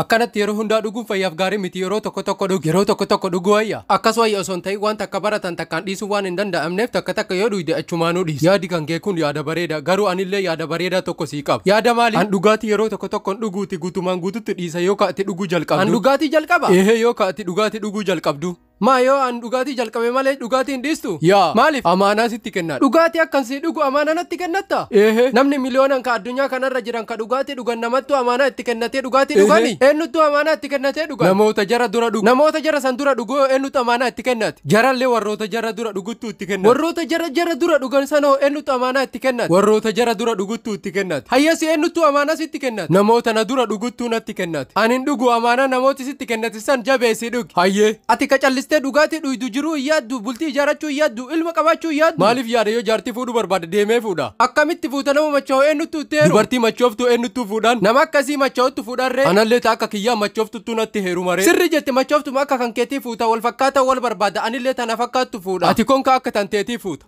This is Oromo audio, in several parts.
Akkanatti yeroo hundaa dhuguun fayyaaf gaarii miti. Yeroo tokko tokko dhug, yeroo tokko tokko dhuguu wayya. Akkas wayya osoo hin ta'in waan takka baratan takkaan dhiisuu waan hin danda'amneef takka takka yoo dhuyde achumaanuu dhiisa. Yaadi kan kee kun yaada bareeda, garuu anillee yaada bareedaa tokko sii qaba. Yaada maali? An dhugaatii yeroo tokko tokkoon dhuguuti guutumaan guututti dhiisa yoo ka'ati dhuguu jalqabdu. An dhugaatii jalqaba? Eehee yoo ka'ati dhugaatii dhuguu jalqabdu. Maa yoo an dhugaatii jalqabe malee dhugaatii hin dhiistu? Yaa maaliif? Amaanaa sitti kennadha. Dhugaatii akkansii dhugu amaanaa natti kennatta? Eehee namni miliyoonaan ka addunyaa kanarra jiran ka dhugaatii dhugan namattu amaanaa itti kennatee dhugaatii dhugani? Eenyuttu amaanaa itti kennatee dhugan? Namoota jara dura dhugu. Namoota jara san dura dhugu eenyutu amaanaa itti kennate? Jarallee warroota jara dura dhuguttu itti kennate. Warroota jara dura dhugan sanoo eenyutu amaanaa itti kennate? Warroota jara dura dhuguttu itti kennate. Hayyasi eenyutu amaanaa sitti kennate? Namoota na dura dhuguttu natti kennate. Anin dhugu amaanaa namooti sitti kennate san jabeessi dhugi. Hayyee ati ka callistee dhugaatii dhuydu jiruu yaaddu, bultii ijaarachuu yaaddu, ilma qabaachuu yaaddu. Maaliif yaada yoo jaartii fuudhuu barbaade deemee fuudha? Akkamitti fuuta nama machaa'u eenyutu itteeru? Dubartii machooftu eenyutu fuudhan? Nama akkasii machaa'utti fuudharree? Anallee akka kiyyaa machooftutu natti heerumaree. Sirri jette machooftu akka kan keetii fuuta wal fakkaata wal barbaada anillee tana fakkaattu fuudha. Ati konka akka tanteetii fuuta.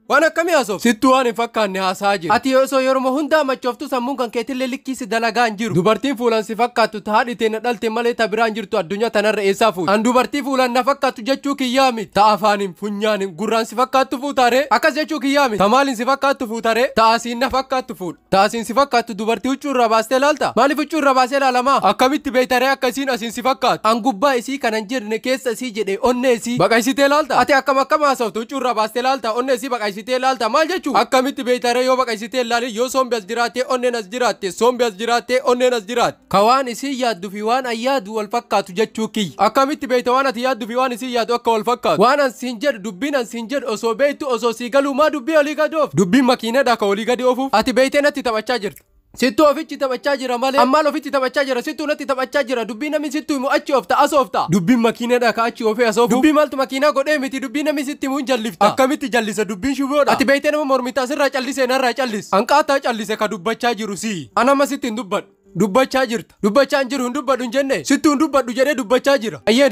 Waan akkamii haasoftu? Sittuu waan hin fakkaanne haasaa jiru. Ati osoo yeroo hundaa machooftu sammuun kan keetillee likkiisi dalagaa hin jiru. Dubartiin fuulan si fakkaattu haadhitee na dhalte malee ta biraan jirtu addunyaa tanarra eessaa fuuta? An dubartii fuulan na fakkaattu jechuu kiyyaa miti. Ta afaanin funyaanin gurraan si fakkaattu fuutaree? Akkas jechuu kiyyaa miti. Ta maaliin si fakkaattu fuutaree? Ta asiin na fakkaattu fuudha. Ta asiin si fakkaattu dubartii huccuu irraa baastee laalta? Maaliif huccuu irraa baastee laalamaa? Akkamitti beektaree akkasiin asiin si fakkaattu? An gubbaa isii kanan jirne keessa isii jedhee onnee isii baqaysitee laalta? Ati akkam haasoftu huccuu irraa baastee laalta onnee isii baqaysitee laalta maal akkamitti beektaree yoo baqaysitee ilaalee yoo sombi as jiraattee onneen as jiraatte sombi as jiraattee onneen as jiraatte ka waan isii yaaddu fi waan an yaadu wal fakkaatu jechuu kiyya. Akkamitti beekta waan ati yaaddu fi waan isii yaadu akka wal fakkaatu? Waan an siin jedhu dubbiin an siin jedhu osoo beektu osoo sii galuu maa dubbii olii gadi oofu? Dubbiin makiinadha ka olii gadi oofuuf? Ati beektee natti taphachaa jirta. Sittuu ofitti taphachaa jira malee ammaal ofitti taphachaa jira. Sittuu natti taphachaa jira. Dubbii namni sittuu himu achi oofta as oofta. Dubbiin makiinadha ka achi oofee as oofu. Dubbii maaltu makiinaa godhee miti dubbii namni sitti himuun jallifta. Akkamitti jallisa dubbiin shuboodha? Ati beektee nama mormitaa sirraa callisee narraa callis. Hanqaataa callise ka dubbachaa jiru sii. Anama sitti hin dubbadhu. Dubbachaa jirta. Dubbachaa hin jiru hin dubbadhu hin jenne. Sittuu hin dubbadhu jedhee dubbachaa jira. Hayyee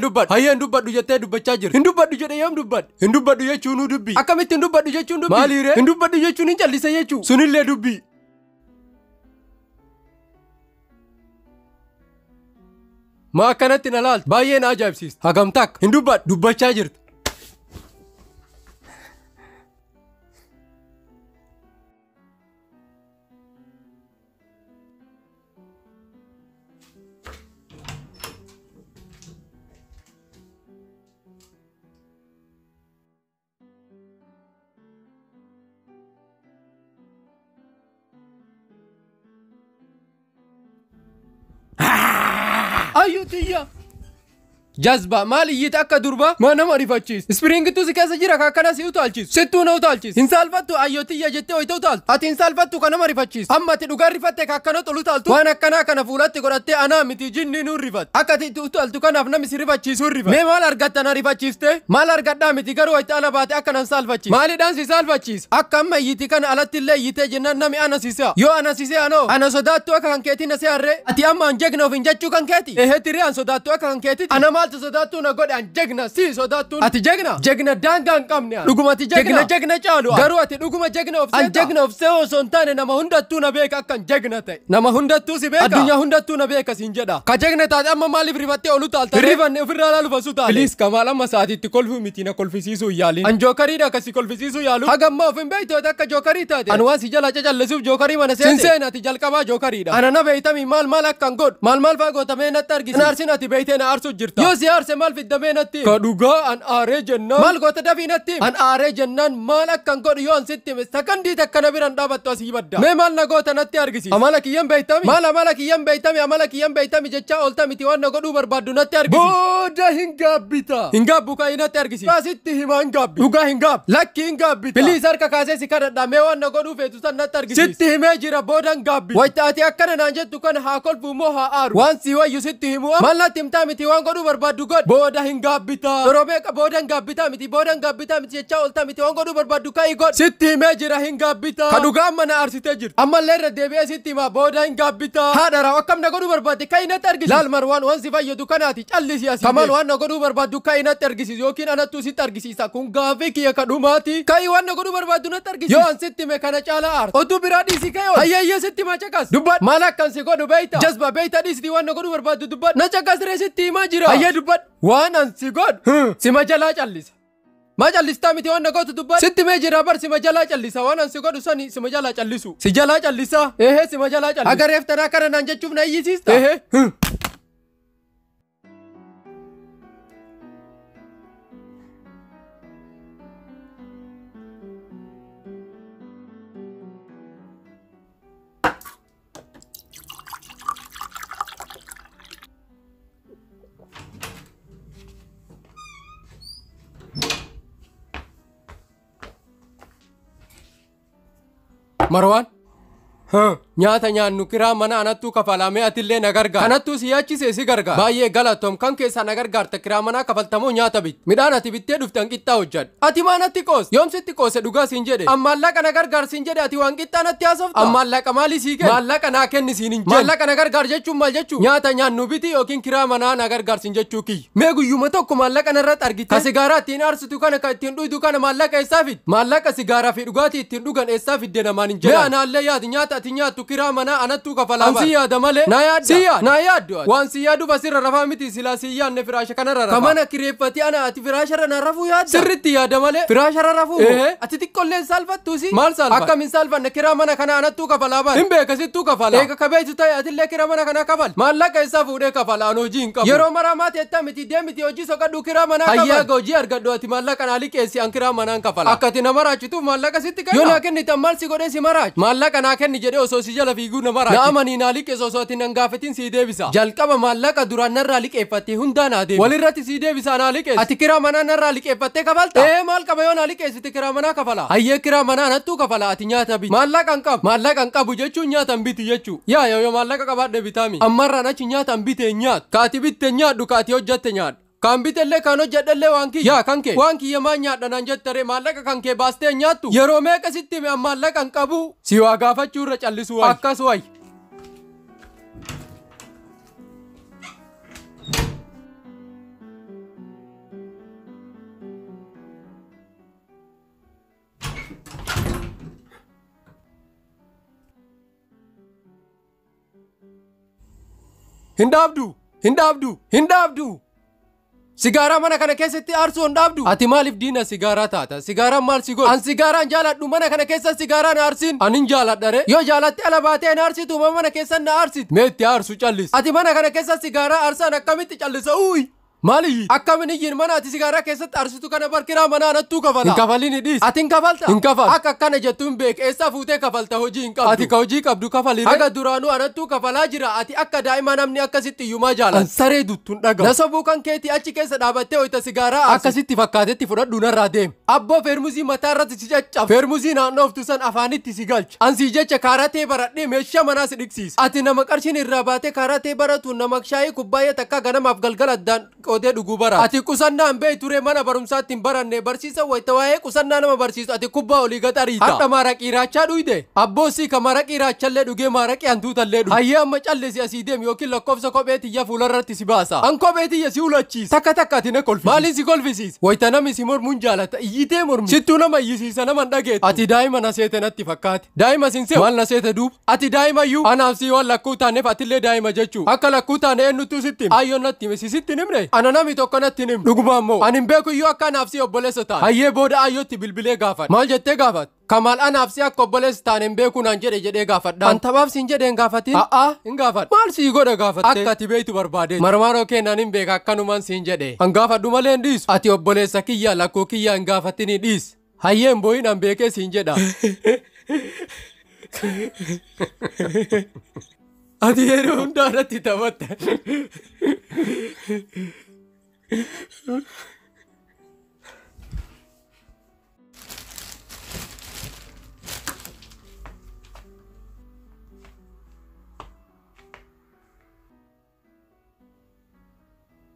hin dubbadhu jettee dubbachaa jira. Hin dubbadhu jedhee yoom dubbadhu? Hin dubbadhu jechuun dubbii. Akkamitti hin dubbadhu jechuun dubbii? Maaliiree? Hin dubbadhu jechuun hin callise jechuu. Sunillee dubbii. Maa akkanatti na laaltu? Baay'ee na ajaa'ibsiista. Hagamtaa akka hin dubbadhu dubbachaa jirta. Ayyutiyya jazba maal iyyita akka durba maa nama rifachiisa. Ispiriingituu si keessa jira ka akkana si utaalchisu. Sittuu na utaalchisu. Hin saalfattu ayyotiyya jettee hoyta utaaltu. Ati hin saalfattu ka nama rifachiisu. Amma ati dhugaan rifatte ka akkana tolu utaaltu. Waan akkanaa kana fuulatti godhattee anaa miti jinni nuun rifatte. Akka ati utaaltu kanaaf namni si rifachiisuun rifatte. Mee maal argatta na rifachiiste? Maal argadhaa miti garuu hoyta ala baate akka nan saalfachiisa. Maaliidhaan si saalfachiisa? Akka amma iyyiti kana alatti illee iyyitee jennaan nami anasisa. Yoo anasise anoo ana sodaattu akka kan keetii na seerree. Ati amma an jegna ofin jechuu kan keeti. Ehetiri an sodaattu akka kan keetiti. Ana maaltu sodaattu na godhe an jegna si sodaattu. Ati jegna daangaa hin qabne. Dhuguma ati jegna caalu. Garuu ati dhuguma jegna of seeta. An jegna of see osoo hin taane nama hundattuu na beeka akka an jegna ta'e. Nama hundattuu si beeka. Addunyaa hundattuu na beeka siin jedha. Ka jegna taate amma maaliif rifattee olu taalta? Rifanne ofirraa laalu fasu taale. Biliis kamaal amma saatiitti kolfuu miti na kolfisiisuu yaalin. An jookariidha akkasi kolfisiisuu yaalu. Hagamma of hin beektoota akka jookarii taate. An waan si jala cacallisuuf jookarii mana seete. Sinseen ati jalqabaa jookariidha. Ana na beeytami maal akkan godhu. Maal faa gootamee natti argisi. An aarsin ati beeytee na aarsuu jirta. Yoo si aarse maal fiddamee natti? Ka dhugaa an aaree jennaan. Maal goota dafii natti? An aaree jennaan maal akkan godhu yoo an sitti hime sakandii takka na biran dhaabattu asii badda. Mee maal na goota natti argisi? Amala kiyyan beeytami? Maal amala kiyyan beeytami jechaa oolta miti waan na godhuu barbaaddu natti argisi. Booda hin gaabbita. Hin gaabbu ka natti argisi. Asitti hima hin gaabbi. Dhugaa hin gaabbi. Lakki hin gaabbita. Biliis harka kaasee si kadhadha mee waan na godhuu feetu san natti argisi. Sitti himee jira booda hin gaabbi. Wayita ati akkana naan jettu kana haa kolfu moo haa aaru? Waan si wayyu sitti himu maal natti himtaa miti waan godhuu barbaaddu. barbaaddu god booda hin gaabbita yeroo meeqa booda hin gaabbita miti booda hin gaabbita miti jecha olta miti waan godhuu barbaaddu ka'i god sitti himee jira hin gaabbita ka dhugaa amma na aarsitee jirtu ammallee irra deebi'ee sitti himaa booda hin gaabbita haadha raawwa akkam na godhuu barbaadde ka'i natti argisiis laal marwaan waan si fayyadu kanaati callisi asii kamal waan na godhuu barbaaddu ka'i natti argisiis yookiin anattuu sitti argisiisa kun gaafii kiyya ka dhumaati ka'i waan na godhuu barbaaddu natti argisiis yoo an sitti hime kana caala aarsa oduu biraa dhiisii ka'e hayyayyee sitti himaa caqas dubbad maal akkan si godhu beeyta jazba beeyta dhiisii waan na godhuu barbaaddu dubbad na caqasree sitti himaa jira hayyee dubbad waan an si godhu sima jalaa callisa ma callista miti waan na gootu dubbad sitti mee jira bar sima jalaa callisa waan an si godhu sani sima jalaa callisu si jalaa callisa ehe sima jalaa callisu agareef tanaa kana naan jechuuf na iyyisiista ehe Marwan nyaata nyaannu kiraa mana anattuu kafalame atillee na gargaar kanattuu si yaachise si gargaar baay'ee galatoom kan keessa na gargaarta kiraa manaa kafaltamoo nyaata bit midhaan ati bittee dhuftan qixxaa hojjadhu ati maanatti qoose yoomsitti qoose dhugaa siin jedhe ammaallaqa na gargaar siin jedhe ati waan qixxaa natti haasofta ammaallaqa maalii sii kenna maallaqa naa kenni siin hin jedhe maallaqa na gargaar jechuun maal jechuu nyaata nyaannu biti yookiin kiraa manaa na gargaar siin jechuu kiyya mee guyyuma tokko maallaqa narratti argite ka sigaaraa ittiin aarsitu kana ka ittiin dhuydu kana maallaqa eessaa fid maallaqa sigaaraa fi dhugaatii ittiin dhugan eessaa fidde namaan hin jedhe mee anaallee yaadi nyaata ati nyaattu kiraa manaa anattuu kafalaa an si yaada malee na yaadda na yaaddu waan si yaadu basirra rafaa miti silaa si yaanne firaasha kanarra rafa kamana kireeffati ana ati firaasharra na rafuu yaadda sirritti yaada malee firaasharra rafuu ati xiqqolleen salfattuusi maal salfa akkamin salfanne kiraa mana kana anattuu kafalaa baan hin beekasittuu kafala eega kabeetu ta'e atillee kiraa mana kana kafal maallaqa isaa fuudhee kafala an hojii hin qabu yeroo maraa maati etta miti deemiti hojii soqadhuu kiraa manaa kafal hayyaa hojii argadhu ati maallaqa naa liqeessi an kiraa manaan kafala akkati na maraachituuf maallaqa sitti kenna yoo naa kennitan maal si godhee si maraachu maallaqa naa kenni jedhee osoo si jala fiiguu na maraachi na amanii naa liqeessu osoo ati nan gaafetin si deebisa jalqaba maallaqa duraan narraa liqeeffattee hundaa naa deebi walirratti si deebisa naa liqeessu ati kiraa manaa narraa liqeeffattee kafalta maal qaba yoo naa liqeessite kiraa manaa kafala hayyee kiraa manaa nattuu kafala ati nyaata biti maallaqa hin qabu jechuun nyaata hin bitu jechuu yaa yoo maallaqa qabaadhe bitaami ammarraan achi nyaata hin bite nyaatu kaati bitte nyaadhu kaati hojjatte nyaadhu kan bitellee kan hojjedhellee waan kiyya yaa kan kee waan kiyya maa nyaadha naan jettare maallaqa kan kee baastee nyaattu yeroo meeqa sitti hime maallaqa hin qabu si waa gaafachuu irra callisu wayi akkas wayi Hindaabdu sigaaraa mana kana keessatti aarsuu hin dhaabdu ati maaliif diina sigaaraa taata sigaaraan maal si godhu an sigaaraan jaaladhu mana kana keessa sigaaraan aarsiin anin jaaladhare yoo jaalatte ala baatee hin aarsitu mana keessan na aarsit meetti aarsu callis ati mana kana keessa sigaaraa aarsaan akkamitti callisa uyi maali akkamin iyyin mana ati sigaaraa keessatti aarsitu kana barkiraa mana anattuu kafala hin kafalini dhiis ati hin kafalta hin kafal akka akkana jettuun beek eessaa fuutee kafalta hojii hin qabdu ati ka hojii qabdu kafalire haga duraanuu anattuu kafalaa jira ati akka daa'ima namni akkasitti iyyumaa jaalata saree duttuun dhaga nasobuu kan keetii achi keessa dhaabattee hoyta sigaaraa akkasitti fakkaatetti fudhadhu narraa deem abboo feermuzii mataa irratti si caccab feermuzii naannooftu san afaanitti si galcha ansii jecha kaaratee baradhee meeshaa manaa si dhiqsiisa ati nama qarshiin irraa baatee kaaratee baratu nama shaayii kubbaayee takka ganamaaf galgala addaan qoodee dhuguu bara ati qusannaa hin beey ture mana barumsaatti hin baranne barsiisa wayita waa'ee qusannaa nama barsiisu ati kubbaa olii gaxariita har'a maaraqii raachaa dhuyde abboosi ka maaraqii raachallee dhugee maaraqii hantuutallee dhuge hayyee amma callisi asii deem yookiin lakkoofsa kophee tiyya fuularratti si baasa an kophee tiyya si ulachiisa takka ati na kolfisi maaliin si kolfisiisa wayita namni si mormuun jaalata iyyitee mormu sittuu nama iyyisiisa nama hin dhageetu ati daa'ima na seete natti fakkaate daa'ima sin se'u maal na seete duuba ati daa'ima iyyuu anaaf si waan lakkuu taaneef atillee daa'ima jechuu akka lakkuu taane eenyuttuu sitti ayyoon natti hime si sitti nimne ana nami tokko natti nim dhugumaan moo ani hin beeku iyyuu akka anaaf si obboleessa taane hayyee booda ayyootti bilbilee gaafadhe maal jettee gaafat kamaal anaaf si akka obboleessa taane hin beeku naan jedhee gaafadhaan an taphaaf siin jedhee hin gaafatin hin gaafadhu maal sii godha gaafatte akka ati beeytu barbaade marmaaroo keenan hin beeka akkanumaan siin jedhe an gaafadhu malee hin dhiisu ati obboleessa kiyya lakkoo kiyya hin gaafatini dhiis hayyee hin booyin an beekee siin jedha ati yeroo hundaa irratti taphatta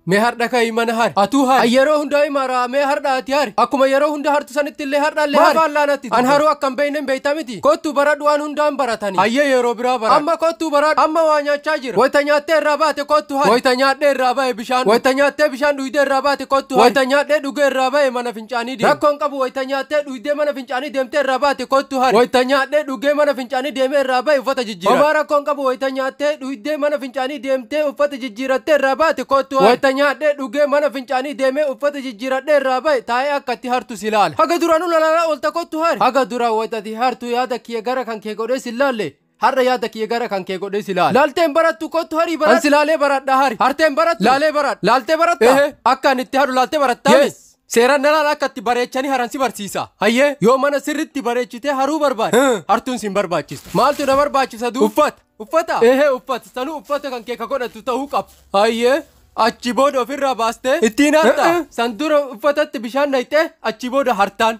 Mee har'a kai mana har atuu har yeroo hunda imara mee har'a ati har akkuma yeroo hunda hartu sanitti illee har'a illee har fallaanatti an haruu akkam beeynen beeytamiti kottu baradhu waan hundaan baratanii ayye yeroo biraa bara amma kottu baradhu amma waa nyaachaa jira wayta nyaattee irraa baate kottu har wayta nyaadhee irraa bahe bishaan wayta nyaattee bishaan dhuyidee irraa baate kottu har wayta nyaadhee dhugee irraa bahe mana fincaanii deeme rakkoon qabu wayta nyaattee dhuyidee mana fincaanii deemtee irraa baate kottu har wayta nyaadhee dhugee mana fincaanii deemee irraa bahe uffata jijjiira homaa rakkoon qabu wayta nyaattee dhuyidee mana fincaanii deemtee uffata jijjiirattee irraa baate kottu har wayta nyaadhee dhugee mana fincaanii deemee uffata jijjiiradhee irraa bahe taa'ee akkatti hartu silaala haga duraanuu lalaalaa oolta kottu har haga duraa waytati hartu yaada kiyya gara kan kee godhee silaalle har'a yaada kiyya gara kan kee godhee silaala laalteen barattu kottu harii baradhu an silaalee baradha hari harteen barattu laalee baradhu laaltee baratta akka an itti haru laaltee barattaami seeraan nalaala akkatti bareechanii haran si barsiisa hayyee yoo mana sirritti bareechitee haruu barbaade hartuun sin barbaachistu maaltu na barbaachisa duu uffata uffata sanuu uffata kan kee ka godhatu ta'uu qaba hayyee achi booda ofirraa baastee ittiin harta san dura uffatatti bishaan naqxee achi booda hartaan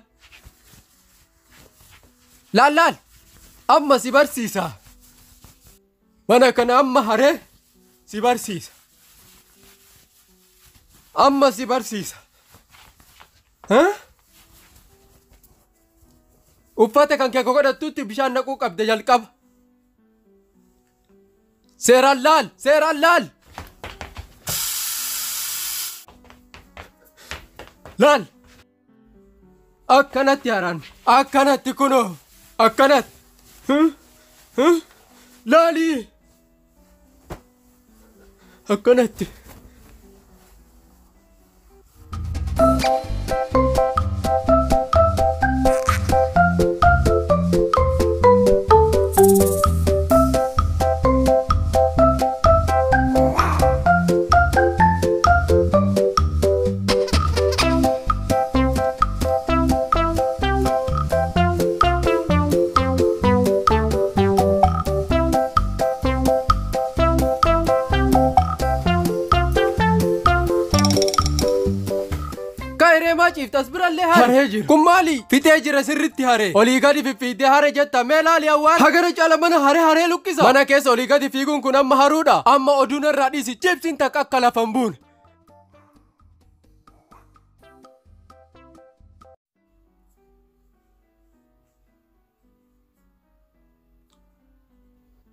laal amma si barsiisa mana kana amma haree si barsiisa amma si barsiisa uffata kan kee godhattutti bishaan naquu qabde jalqaba seeraan laal laal akkanatti haran akkanatti kunoo akkanatti laalii akkanatti ciiftas birallee haree jiru kun maali fitee jira sirritti haree olii gadi fiffiidee haree jetta mee laali awwaan hagara caala mana haree luqqisa mana keessa olii gadi fiiguun kun amma haruudha amma oduun irraa dhiisi cibsiin takka akka lafan buune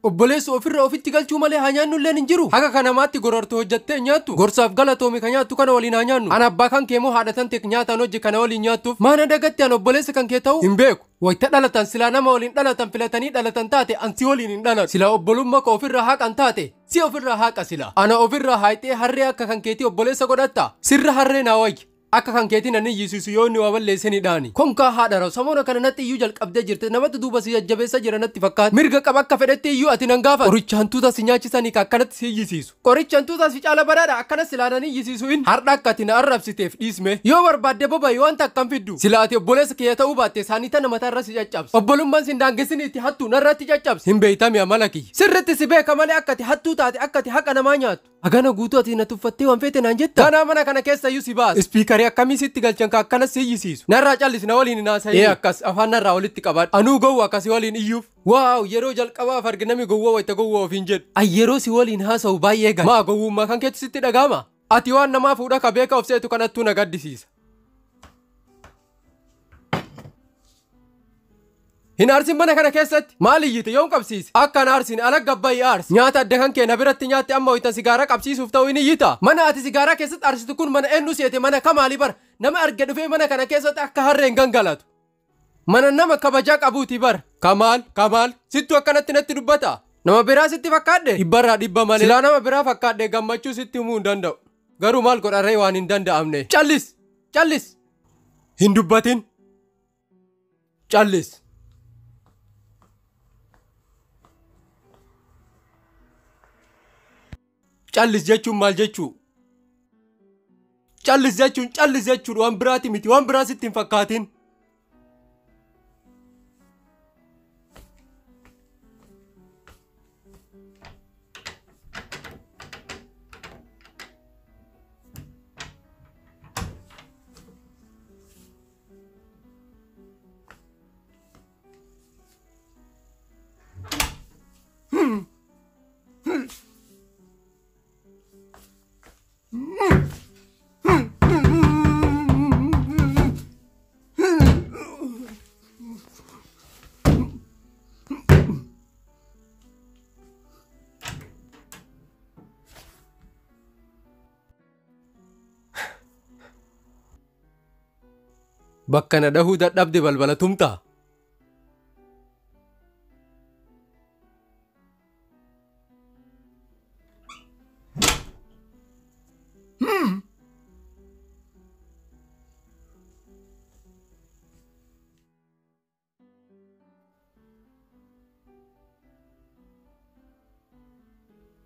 obboleessu ofirra ofitti galchuu malee haa nyaannu illeen hin jiru haga kanamaatti gorortu hojjattee nyaattu gorsaaf galatoomi ka nyaattu kana waliin haa nyaannu an abbaa kan kee moo haadhatan teek nyaataan hojje kana waliin nyaattuuf maana dagatti an obboleessa kan kee ta'u hin beeku wayta dhalatan silaa nama waliin dhalatan filatanii dhalatan taate an si waliin hin dhalatu silaa obbolummaa ka ofirraa haqan taate si ofirraa haqa sila ana ofirraa haayxee harree akka kan keetii obboleessa godhatta sirra harree naa wayyi akka kan keetiin ani yisiisu yoo inni waa balleessanii dhaani konkaa haadha raw samoona kana natti iyyuu jalqabdee jirte namatti duuba si jajjabeessa jira natti fakkaata mirga qaba akka fedhetti iyyuu ati nan gaafa qoricha hantuuta si nyaachisanii ka akkanatti si yisiisu qoricha hantuuta si caala baraadha akkanas silaananii yisiisu in har'a akka ati na arrabsiteef dhiisme yoo barbaadde boba'i wanta akkam fiddu sila ati obboleessa kiyya ta'uu baatte isaanii tana mataarra si caccabsa obbolummaan sin daangesiniitti hattuu narratti caccabsa hin beeytami amala kiyya sirritti si beeka malee akka ati hattuu taate akka ati haqa namaa nyaattu agana guutuu ati na tuffattee waan feete naan jetta kanaa mana kana keessa iyyuu si baasa ispiikarii akkamii sitti galchan ka akkanas si yisiisu narraa callis na waliin naasa'ee akkas afaan narraa walitti qabadhu anuu gowwa akkasii waliin iyyuuf waaw yeroo jalqabaaf arginami gowwa wayta gowwa ofiin jedhu ay yeroo si waliin haasa'u baay'ee gala maa gowwummaa kan keetti sitti dhaga'ama ati waan namaa fuudha ka beeka of seetu kanattuu na gaddisiisa hin aarsin mana kana keessatti maal iyyite yoon qabsiise akka hin aarsin ala gabba'i aarsi nyaata adda kan kee na biratti nyaatte amma hoytan sigaaraa qabsiisuuf ta'u hin iyyita mana ati sigaaraa keessatti aarsitu kun mana eenyu seete mana kamaalii bara nama arge dhufee mana kana keessatti akka harreen gangalatu mana nama kabajaa qabuuti bara kamaal sittu akkanatti natti dubbata nama biraa sitti fakkaadhe dhibbarraa dhibba malee silaa nama biraa fakkaadhe gammachuu sitti himuu hin danda'u garuu maal godharree waan hin danda'amne callis hin dubbatin callis callis jechuun maal jechuu callis jechuun waan biraati miti waan biraa sitti hin fakkaatin Bakka na dhahuu dadhabde balbala tumtaa.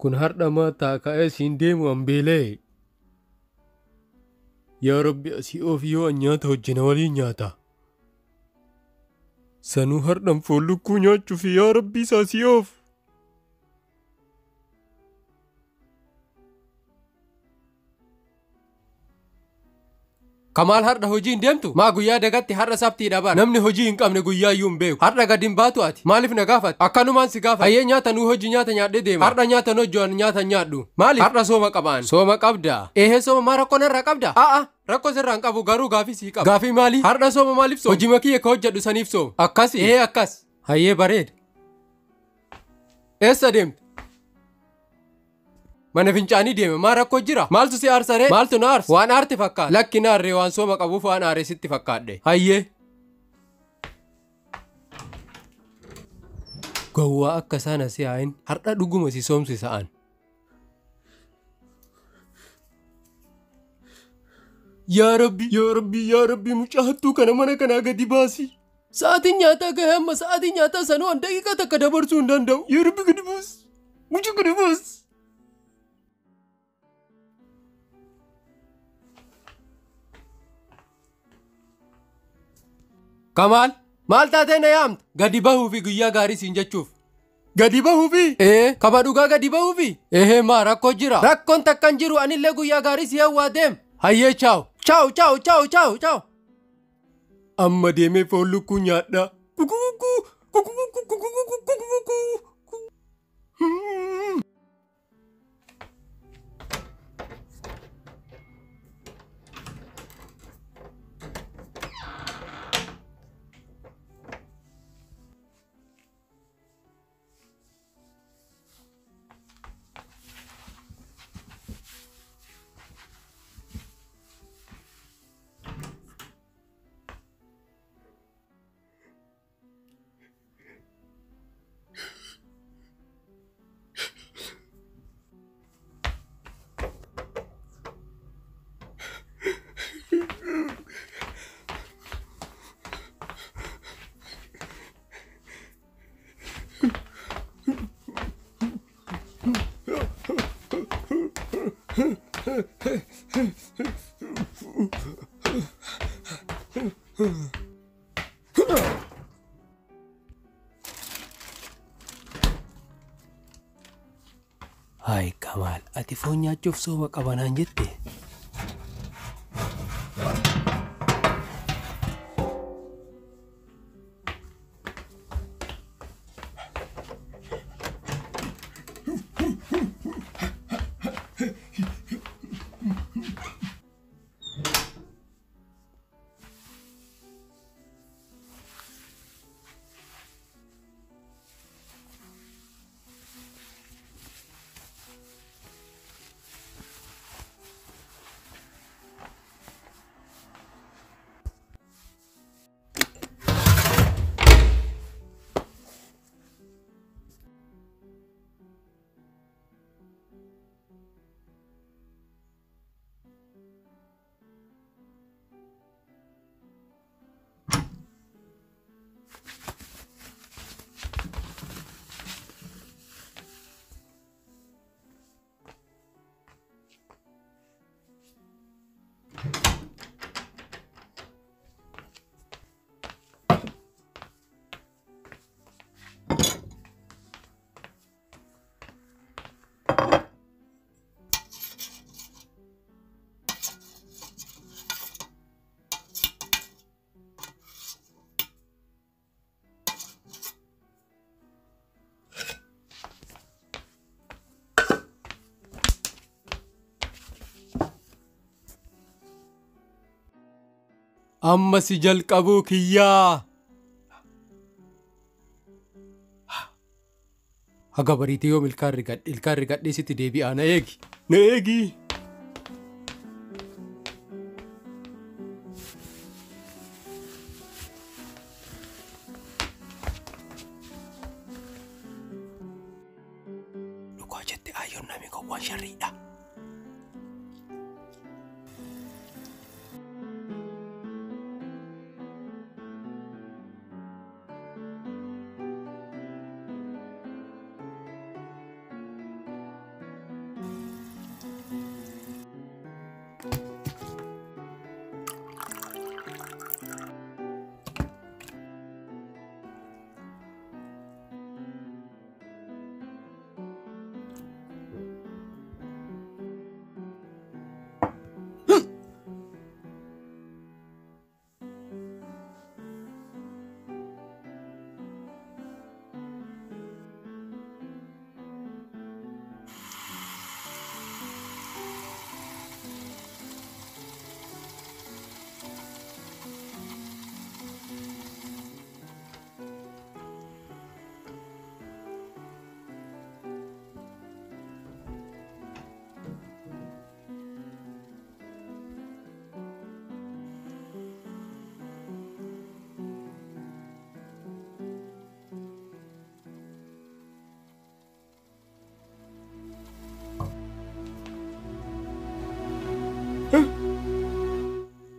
Kun har'a mataa ka'ee siin deemu ambeelee. Yaa Rabbi asii of yoo an nyaata hojjena waliin nyaata. Sanuu har'an foon lukkuu nyaachuuf yaa Rabbi isaa asii of. Kamaal har'a hojii hin deemtu? Maa guyyaa dagatti har'a sabtiidha bara. Namni hojii hin qabne guyyaa iyyuu hin beeku. Har'a gadi hin baatu ati. Maaliif na gaafata? Akkanumaan si gaafata. Hayyee nyaata nuu hojii nyaata nyaadhee deema. Har'a nyaata hojjoon nyaata nyaadhu. Maaliif? Har'a sooma qabaan. Sooma qabda. Eehee sooma maa rakkoo narraa qabda? Rakkoo sirraa hin qabu garuu gaafii sii qaba. Gaafii maali? Har'a sooma maaliif sooma? Hojii makii akka hojjedhu saniif sooma. Akkasi? Eehee akkas. Hayyee bareeda. Eessa deemte? Mana fincaanii deeme maa rakkoo jira? Maaltu si aarsaree? Maaltu na aarsa? Waan aarti fakkaata. Lakki na aarree waan sooma qabuuf waan aaree sitti fakkaadhe. Hayyee. Gowwaa akka isaan asii haa'in har'a dhuguma si soomsisa'an. Yaa Rabbi mucaa hattuu kana mana kanaa gadi baasi. Sa'aatiin nyaataa gahee amma sa'aatiin nyaataa sanuu an daqiiqaa takka dabarsuu hin danda'u. Yaa Rabbi gadi baasi. Mucaa gadi baasi. Kamaal, maal taatee na yaamta? Gadi bahuufi guyyaa gaarii siin jechuuf. Gadi bahuufi? Kaba dhugaa gadi bahuufi? Maa rakkoo jira? Rakkoon takkan jiru anillee guyyaa gaarii si hawwaa deem. Hayyee chaaw. Chaaw. Amma deemee foon lukkuu nyaadha. Hai Kamaal, ati foon nyaachuuf sooma qabanaan jette. Amma si jalqabuu kiyyaa. Haga bariitee yoom ilkaan rigadhee sitti deebi'aa na eegi. Akkuma jette ayyoon namni gowwaan sharriidha.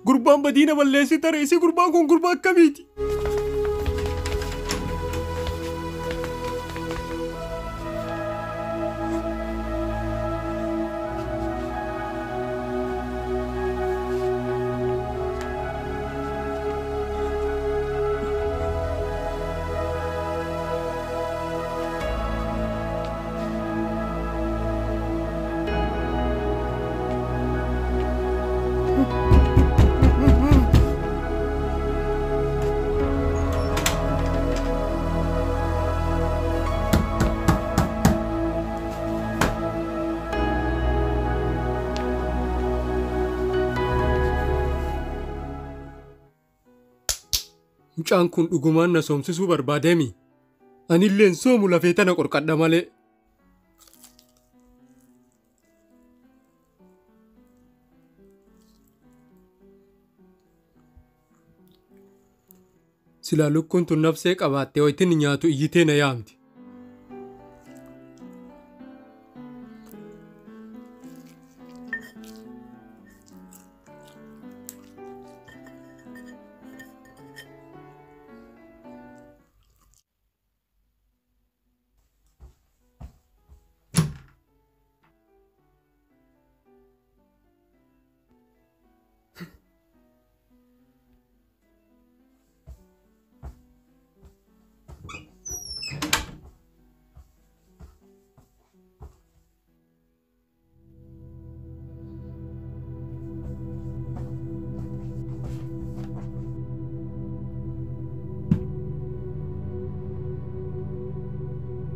Gurbaan badiina balleessi tareessi gurbaan kun gurbaa akkamiiti? Mucaan kun dhugumaan na soomsisuu barbaadeemi. Anilleen soomu lafee tana qorqadha malee. Silaa lukkuun tun nafsee qabaattee ho'itiin nyaatu iyyitee na yaamti.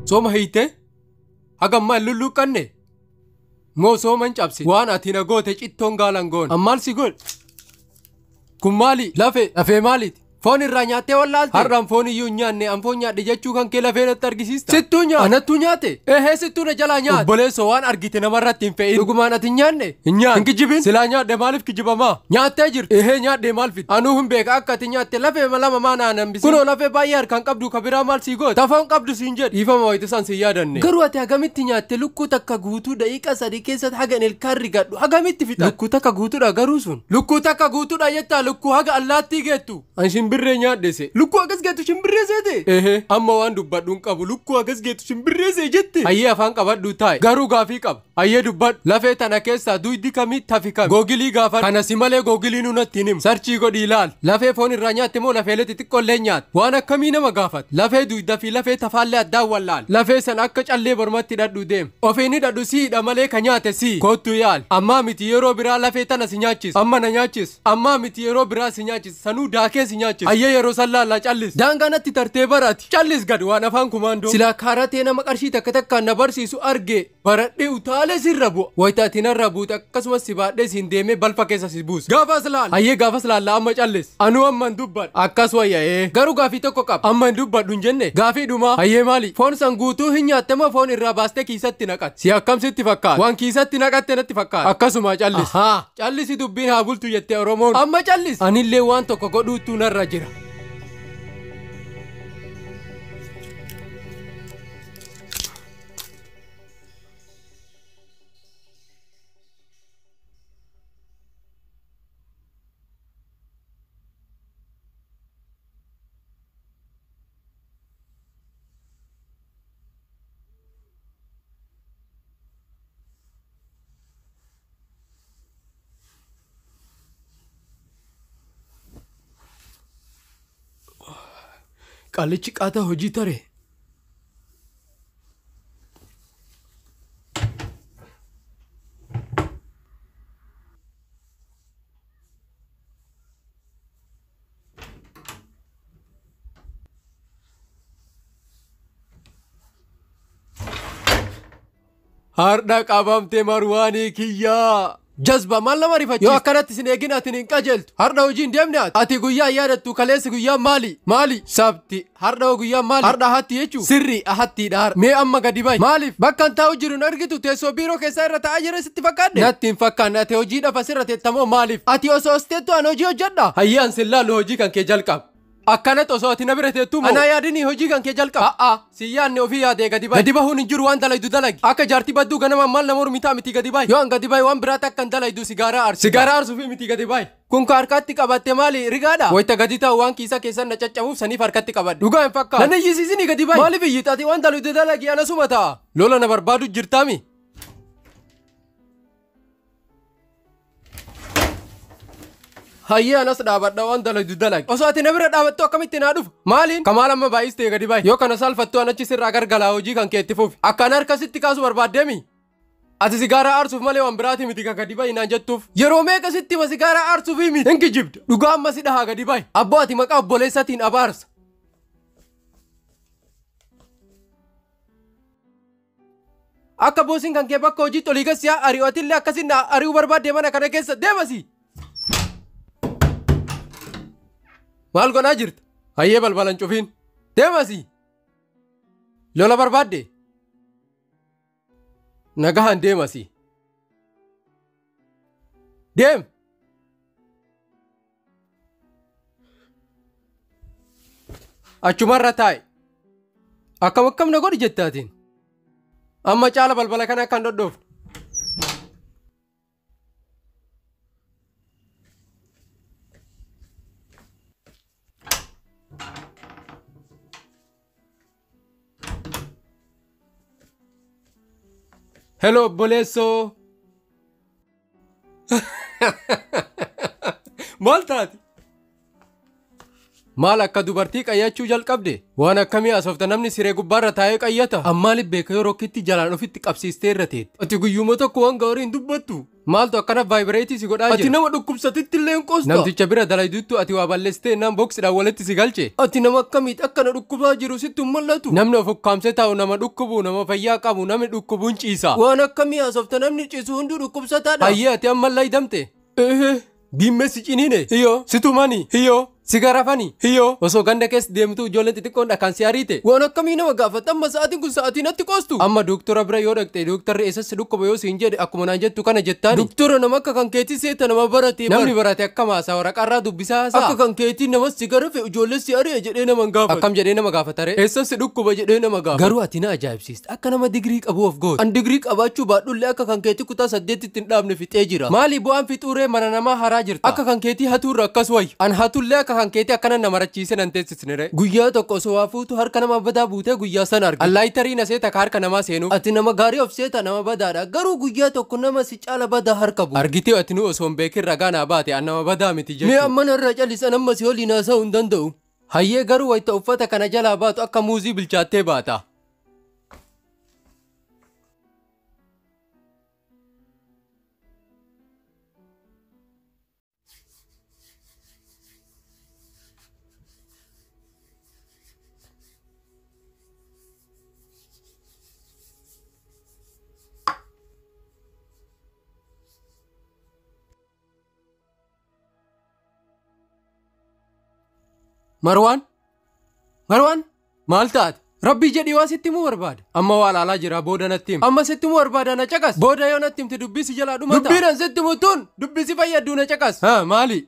Sooma hiite? Hagamma lulluuqqanne? Moo sooman cabsi? Waan ati na goote cittoon gaalan goon. Ammaal si godhe? Kun maali? Lafee maaliiti? Foon irraa nyaattee wallaalte? Har'aan foon iyyuu nyaanne an foon nyaadhe jechuu kan kee lafee natti argisiista? Sittuu nyaate? Anattuu nyaate? Ehee sittuu na jalaa nyaate? Obboleessoo waan argite namarratti hin fe'in. Dhugumaan ati hin nyaanne? Hin nyaanne. Hin kijibin? Silaa nyaadhe maaliif kijibamaa? Nyaattee jirti? Ehee nyaadhe maal fidde? Anuu hin beeka akka ati nyaatte lafee lama maana an hambisi. Kunoo lafee baay'ee harkaan qabdu ka biraa maal sii goote? Tafoon qabdu siin jedhi. Dhiifama wayitu san siin yaadanne. Garuu ati hagamitti nyaatte lukkuu takka guutuu daqiiqa 3 keessatti haga ilkaan rigadhu hagamitti fixa? Lukkuu takka guutuudha garuu sun. Lukkuu takka guutuudha jettaa lukkuu haga allaattii geettu. An shimbirree nyaadhese. Lukkuu agas geetu shimbirree seete? Ehe amma waan dubbadhuun qabu lukkuu agas geetu shimbirree see jette? Ayyee afaan qabadhu taa'e garuu gaafii qaba. Ayyee dubbadhu lafee tana keessaa duydi kamii tafi kami? Googilii gaafadhu. Kana si malee googilii nunatti hin himu. Sarchii godhi ilaal. Lafee foon irraa nyaatte moo lafeelee xixiqqoollee nyaatte? Waan akkamii nama gaafata? Lafee duyda fi lafee tafaallee addaan wallaal. Lafee san akka callee mormatti hidhadhu deem. Ofiin hidhadhu si hidha malee ka nyaate si. Kottu yaal. Ammaa miti yeroo biraa lafee tana si nyaachis. Amma na nyaachis. Ammaa miti yeroo biraa si nyaachis. Sanuu daakee si nyaachis. Ayyee yeroo sallaa callis. Daangaanatti tartee barati. Callis gad waan afaan kumaandoo. Silaa kaaratee nama qarshii takka takkaan na barsiisu arge. Baradhee utaalee sirra bu'a. Wayitaatii narra buute akkasumas si baadhee siin deemee balfa keessa si buusa. Gaafas laal. Ayyee gaafas laalla amma callis. Anuu amma hin dubbadhu. Akkas wayya'ee. Garuu gaafii tokko qaba. Amma hin dubbadhu hin jenne. Gaafii dhumaa. Ayyee maali? Foon san guutuu hin nyaatte moo foon irraa baastee kiisatti naqatte? Si akkamsitti fakkaata? Waan kiisatti naqatte natti fakkaata. Akkasuma callis. Callisi dubbiin haa bultu jettee Oromoon. Amma callis. Anillee waan tokko godhuutu narra jira. Qalichi qaataa hojii tare. Harda qabamte Marwaanii kiyyaa. Jazba maal nama rifachiisa? Yoo akkanatti sin eegin atin hin qajeeltu. Harda hojiin deemne ati guyyaa yaadattu kaleessi guyyaa maali? Sabti. Harda guyyaa maali? Harda ahatti jechuu. Sirri ahattiidha har'a. Mee amma gadi bahi. Maaliif? Bakka hin taa'u jiru argitu teessoo biiroo keessaa irra taa'aa jira sitti fakkaadde? Natti hin fakkaanne ati hojii dhafa sirra teettamoo maaliif? Ati osoo osteettu an hojii hojjedha. Hayyaan sin laallu hojii kan kee jalqaba. Akkanatti osoo ati na bira teettu moo? Ana yaadini hojii kan kee jalqaba. Si yaadne ofii yaadee gadi bahi. Gadi bahuun hin jiru waan dalaydu dalagi. Akka jaartii badduu ganama maal nama hormitaa miti gadi bahi. Yoo an gadi bahi waan biraatti akka hin dalaydu sigaaraa aarsu. Sigaaraa aarsuu fi miti gadi bahi. Kun ka harkatti qabatte maali rigaadha? Wayita gadi ta'u waan kiisa keessan na caccabuuf saniif harkatti qabadhu. Dhugaa hin fakkaatu. Nan iyyisiisini gadi bahi. Maaliif iyyitaati waan dalaydu dalagi ana suma ta'a. Lola na barbaadu jirtaami. Hayyee anas dhaabadha waan dalaydu dalagi. Osoo ati na bira dhaabattu akkamitti naa dhufa? Maaliin? Kamaal amma baay'istee gadi bahi. Yoo kana salphattu an achi sirraa gargalaa hojii kan kee itti fufi. Akkaan harkasitti kaasu barbaaddeemi? Ati sigaaraa aarsuuf malee waan biraati miti kan gadi bahi naan jettuuf. Yeroo meeqa sitti ma sigaaraa aarsuuf miti? Hin kijibdu. Dhugaa amma si dhahaa gadi bahi. Abboo ati maqaa obboleessatiin abaarsa. Akka boosiin kan kee bakka hojii tolii gasiyaa ari'ootillee akkasin ari'uu barbaadde mana kana keessa deemasi. Maal godhaa jirta? Hayyee balbalan cufiin. Deemasi. Lola barbaadde? Nagahan deemasi. Deem. Achumarra taa'e. Akkam na godhi jettaatiin. Amma caala balbala kana akkan dhodhoof. Hello, obboleessoo. Maal taati? Maal akka dubartii qayyachuu jalqabde? Waan akkamii asoofta namni siree gubbaarra taa'ee qayyata? Ammaaliif beeka yoo rokkitti jalaan ofitti qabsiistee irra teetti. Ati guyyuma tokko waan gaarii hin dubbattu. Maaltu akkana vaayibireetii si godhaa jira? Ati nama dhukkubsatitti illee hin qoosta. Namticha bira dalayduuttu ati waa balleessitee naan boksiidhaan walitti si galche. Ati nama akkamiit akkana dhukkubaa jiru sitti hin mul'atu? Namni of ukkaamsee taa'u nama dhukkubu nama fayyaa qabu namni dhukkubuun ciisa. Waan akkamii asoofta namni ciisu hunduu dhukkubsataadha. Hayyee ati ammallee hidhamte? Biimmeessi ciniine? Hiyyoo. Situmani? Hiyyoo. Sigaarafani? Hiyyoo. Osoo ganda keessa deemtu ijoolleen xixiqqoon dhakaan si ariite. Waan akkamii nama gaafata amma sa'aatiin kun sa'aatii natti qoostu. Amma dooktora bira yoo dhaqxe dooktarri eessatti dhukkuba yoo siin jedhe akkuma naan jettu kana jettaani. Dooktora nama akka kan keetii seeta nama barate. Namni barate akkam haasaa waraqaarraa dubbisaa haasaa. Akka kan keetii nama sigara fe'u ijoollee si ari'e jedhee nama gaafata. Akkam jedhee nama gaafatare? Eessatti dhukkuba jedhee nama gaafata. Garuu ati na ajaa'ibsiista. Akka nama digirii qabu of goota. An digirii qabaachuu baadhullee akka kan keetii kutaa 8tti hin dhaabne fixee jira. Maali bu'aan fixuuree mana namaa haraa jirta. Akka kan keetii hatuurra akkas wayya. An hatullee akka kan keetii akkana nama marachiise nan teessisnire. Guyyaa tokko osoo waa fuutu harka nama badaa buutee guyyaa sana arge. Allaayitarii na seeta ka harka namaa seenuuf. Ati nama gaarii of seeta nama badaadha. Garuu guyyaa tokko nama si caala badaa harka bu'u. Argitee ati nu osoo hin beekin ragaa naa baate an nama badaa miti jechuudha. Mee amma narraa callisan amma si waliin haasa'uu hin danda'u. Hayyee garuu wayita uffata kana jalaa baatu akka muuzii bilchaattee baata. Marwaan maal taate? Rabbii jedhii waa sitti himuu barbaada. Amma waa ilaalaa jira booda natti himi. Amma sitti himuu barbaada na caqas. Booda yoo natti himte dubbisi jalaa dhuma ta'a. Dubbiidhaan sitti himutuun dubbisi fayyaddu na caqas. Maali?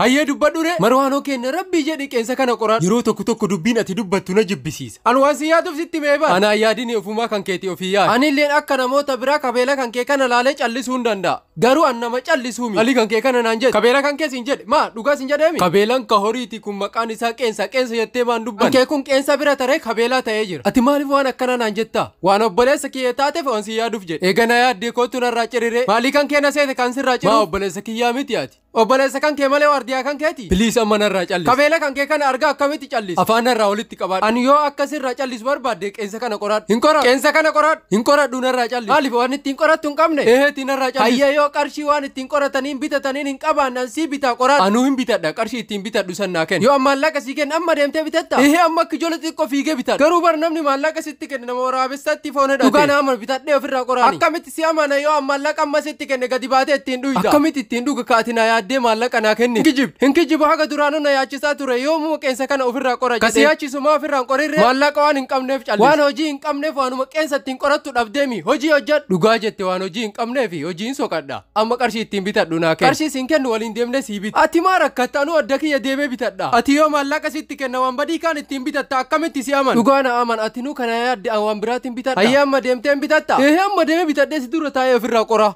Hayyee dubbadhure. Marwaanoo keenya rabbii jedhi qeensa kana qoraadhu. Yeroo tokko dubbiin ati dubbattu na jibbisiisa. An waan si yaaduuf sitti meeba. Anaa yaadini ofumaa kan keetii ofii yaadu. Anilleen akka namoota biraa kabeela kan kee kana laalee callisuu hin danda'a. Garuu an nama callisuu miti. Ali kan kee kana naan jedhe. Kabeela kan kee siin jedhe. Maa dhugaa siin jedheemi? Kabeelaan ka horiiti kun maqaan isaa qeensa jettee maan dubban. Kee kun qeensa bira taree kabeelaa ta'ee jira. Ati maaliif waan akkana naan jetta? Waan obboleessa kiyya taateef waan si yaaduuf jedhe. Eegana yaaddee kootu narraa ciriree. Maalii kan kee na seete kan sirraa ciru? Maa obboleessa kiyyaa miti ati. obboleessa kan kee malee waardiyaa kan keeti biliis amma narraa callis kabeela kan kee kana argaa akkamitti callis afaan narraa walitti qabaadhu ani yoo akkasirraa callis barbaadde qeensa kana qoradhu hin qoradhu qeensa kana qoradhu hin qoradhu narraa callis maaliif waan ittiin qorattu hin qabne eheeti narraa callis hayya yoo qarshii waan ittiin qorataniin bitataniin hin qabaannan sii bitaa qoradhu anuu hin bitadha qarshii ittiin bitadhu sannaa kenna yoo maallaqa sii kenna amma deemtee bitatta ehe amma akka ijoollee xiqqoo fiigee bitadha garuu bar namni maallaqa sitti kenne nama waraabessatti foon hidhate dhugaa nama bitadhee ofirraa qoraani akkamitti si amana yoo maallaqa amma sitti kenne gadi baatee ittiin dhuyda akkamitti ittiin dhuga kaatina yaaddee maallaqa naa kenni hinkijibu haga duraanuu na yaachisaa ture yoo muu qeensa kana ofirraa qora jedhee kasi yaachisu maa ofirraan qorirre maallaqa waan hin qabneef callis waan hojii hin qabneef waanuma qeensa ittiin qorattu dhabdeemi hojii hojjedhu dhugaa jette waan hojii hin qabneefi hojiin soqadha amma qarshii ittiin bitadhu naa kenni qarshii siin kennu waliin deemnee sii bita ati maa rakkatta anuu adda kiyya deemee bitadha ati yoo maallaqa sitti kenna waan badii kaan ittiin bitatta akkamitti si aman dhugaa na aman ati nuu kana yaadde waan biraatiin bitadha hayya amma deemteen bitatta amma deemee bitadhee si dura taa'ee ofirraa qora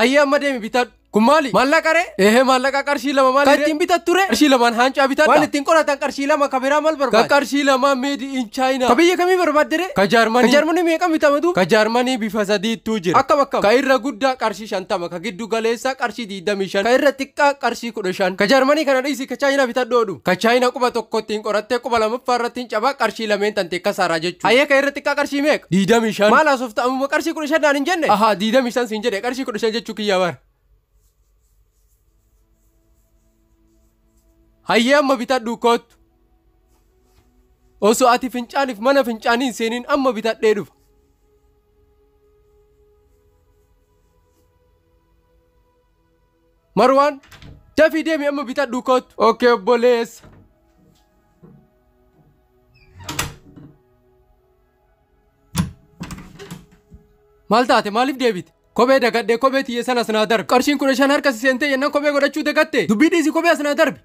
hayya amma deemi bitadhu kun maali maallaqa ree maallaqa qarshii lama maali kan ittiin bitatture qarshii lamaan haancaa bitadha waan ittiin qoratan qarshii lama ka biraa maal barbaada ka qarshii lama made in China ka biyya kamii barbaadde ka Jaarmanii meeqa bitamatu ka Jaarmanii bifa sadiittuu jira akkam ka irra guddaa qarshii 50 ka giddu galeessaa qarshii 25 ka irra xiqqaa qarshii 15 ka Jaarmanii kana dhiisi ka China bitadhoodhu ka China quba tokko ittiin qorattee quba lamaffaa irratti cabaa qarshii lameen tantee kasaaraa jechuudha hayyee ka irra xiqqaa qarshii meeqa 25 maal asofta amma qarshii 15 naan hin jenne 25 siin jedhe qarshii 15 jechuu kiyya bar hayyee amma bitadhu kootu osoo ati fincaaniif mana fincaaniin seeniin amma bitadhee dhufa Marwaan dafii deemi amma bitadhu kootu ookee obboleessa maal taate maaliif deebite kophee dagadhee kophee tiyye sanas naa darbe qarshiin 15 harka si seentee yennaan kophee godhachuu dagatte dubbii dhiisii kophee as naa darbe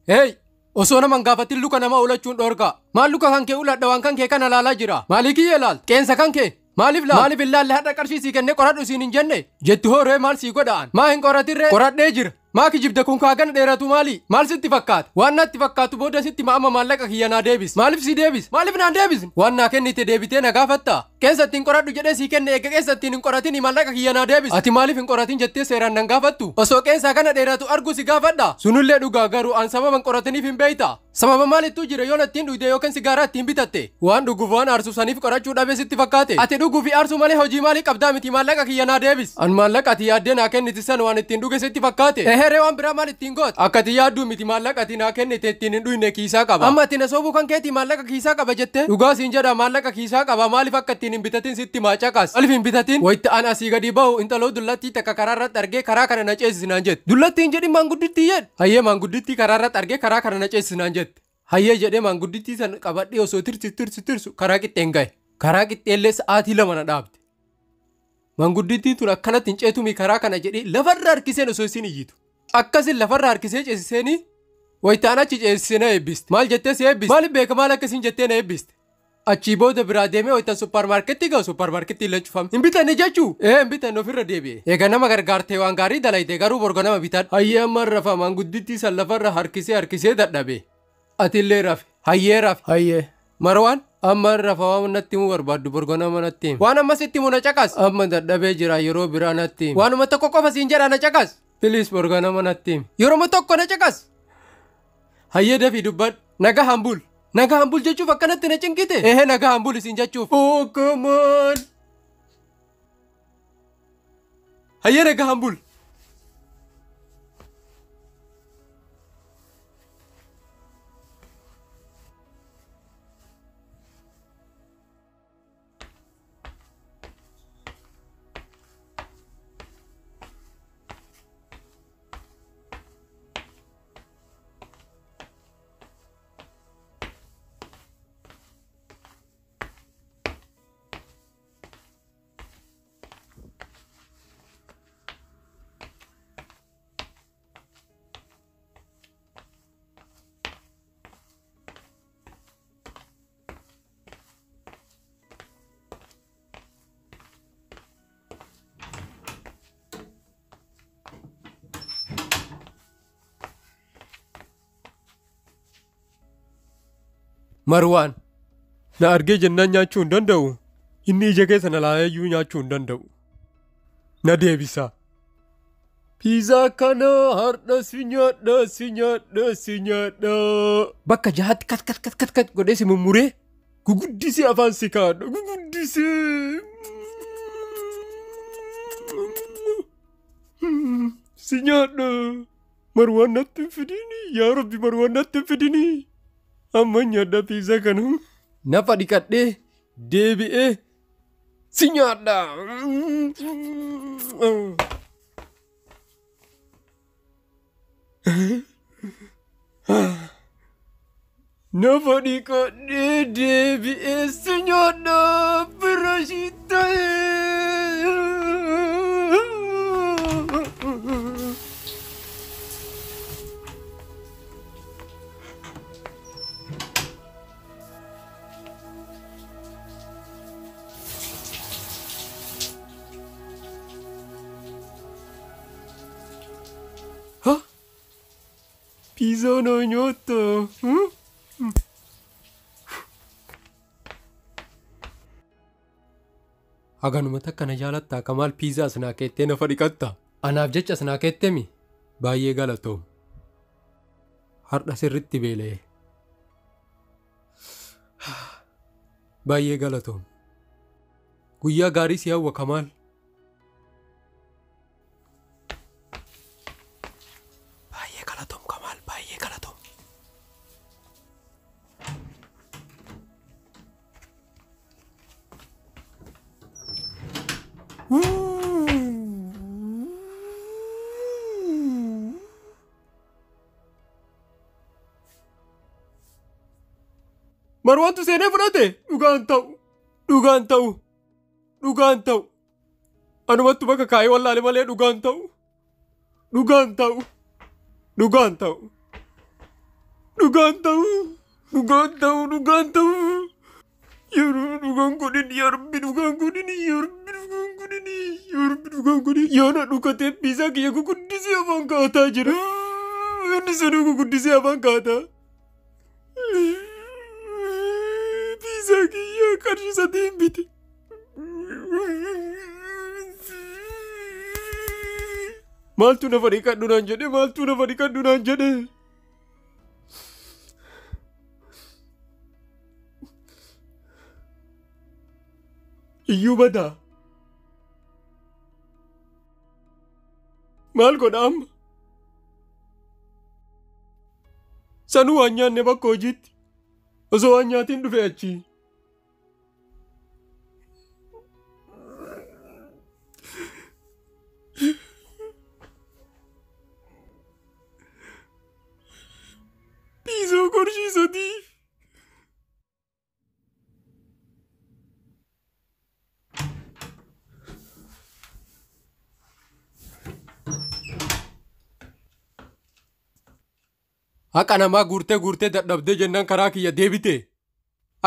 Hey, osoo naman gaafatin luka nama ulachuun dhorka. Maal luka kan kee uladha waan kan kee kana laalaa jira. Maalii kiyya laal? Qeensa kan kee. Maaliif laal? Maaliif illaalle hadha qarshii sii kennee qoradhu siin hin jenne? Jetti hooree maal sii godhaan? Maa hin qoratirree? Qoradhee jira. Maa kijibde kun kaagana dheeratu maali? Maal sitti fakkaata? Waan natti fakkaatu booda sitti amma maallaqa kiyya naa deebis. Maaliif si deebis? Maaliif naan deebis? Waan naa kennite deebitee na gaafatta. Qeensa ittiin qoradhu jedhee sii kenne eega qeensa ittiin hin qoratin maallaqa kiyya naa deebis. Ati maaliif hin qoratin jettee seeraan nan gaafattu? Osoo qeensa kana dheeratu argu si gaafadha. Sunullee dhugaa garuu an sababan qorataniif hin beeyta. Sababa maalittuu jira yoon ittiin dhuyde yookaan sigaaraa ittiin bitatte? Waan dhuguuf waan aarsu saniif qorachuu dhabe sitti fakkaate. Ati dhuguu fi aarsuu malee hojii maalii qabdaa miti maallaqa kiyya naa deebis. An maallaqa ati yaaddee naa kenniti san waan ittiin dhuge sitti fakkaate. Eheree waan biraa maal ittiin goota? Akka ati yaadduu miti maallaqa ati naa kennite ittiin hin dhuyne kiisaa qaba. Amma ati na soobuu kan keetii maallaqa kiisaa qaba jette? Dhugaa siin jedha maallaqa kiisaa qaba maaliif akka ittiin hin bitatin sitti maacaqas? Maaliif hin bitatin? Wayitta an asii gadi bahu intaloo dullattii takka karaa irratti argee karaa kana na ceesisnaan jette. Dullattiin jedhi maanguddittii jedhe. Hayyee maanguddittii karaa irratti argee karaa kana na ceesisnaan jette. Hayyee jedhee maanguddittii san qabadhee osoo tirsu karaa qixxeen gahe. Karaa qixxeellee sa'aatii 2 na dhaabde. Maanguddittiin tun akkanatti hin ceetumii karaa kana jedhee lafarra harkiseen osoo isin iyyitu. Akkasin lafarra harkisee ceesiseenii wayitaan achi ceesisee na eebbiste. Maal jettee si eebbiste? Maaliif beeka maal akkasiin jettee na eebbiste? Achii booda biraa deemee wayitaan supparmaarkettii gahu supparmaarkettii illee cufame. Hin bitanne jechuu? Hin bitanne ofirra deebi'e. Eega nama gargaartee waan gaarii dalayte garuu borgo nama bitadhu. Hayyee amma rafa maanguddittii san lafarra harkisee dadhabe. Atillee rafe. Hayyee rafe. Hayyee. Marwaan amma rafa waan natti himuu barbaaddu borgo nama natti himi. Waan amma sitti himu na caqas. Amma dadhabee jira yeroo biraa natti himi. Waanuma tokko qofa siin jedha na caqas. Bilis borgo nama natti himi. Yeroo tokko na caqas. Hayyee dafii dubbadhu. Naga hambul. Naga hambul jechuuf akkanatti na cinqite. Ehe naga hambul isin jechuuf. Oh come on. Hayyee naga hambul. Marwaan. Na argee jennaan nyaachuu hin danda'u. Inni ija keessa na laayayyuu nyaachuu hin danda'u. Na deebisa. Piizaa kana har'a si nyaadha si nyaadha si nyaadha. Bakka jahaatti kat godhee si mummuree guguddisee afaan si kaadha guguddisee. Si nyaadha. Marwaan natti hin fidini. Yaa Rabbi Marwaan natti hin fidini. Amma nyaadha piizaa kana. Nafa dhiqadhee deebi'ee si nyaadha. Nafa dhiqadhee deebi'ee si nyaadha. Firashii ta'e. Piizaa na nyaata. Haganuma takka na jaalattaa Kamaal piizaa sinaa keettee nafa dhiqatta. Anaaf jecha sinaa keettemi baay'ee galatoom. Har'a sirritti beela'e. Baay'ee galatoom. Guyyaa gaarii si hawwa Kamaal. Marwaantu seenee fudhate dhugaan ta'u. Anumattu bakka kaayee wallaale malee dhugaan ta'u. Yeroo dhugaan godhin yaa Rabbi dhugaan godhin. Yoona dhukatee piizaa kiyya guguddisee afaan kaataa jira. Inni sanuu guguddisee afaan kaataa. Piizaa kiyya qarshii 3 bite. Maaltu nafa dhiqadhu naan jedhe. Iyyuu badaa. Maal godha amma? Sanuu waan nyaanne bakka hojiitti. Osoo waan nyaatiin dhufe achi. Piizaa qarshii 3. Haqa namaa guurtee dadhabdee jennaan karaa kiyya deebite.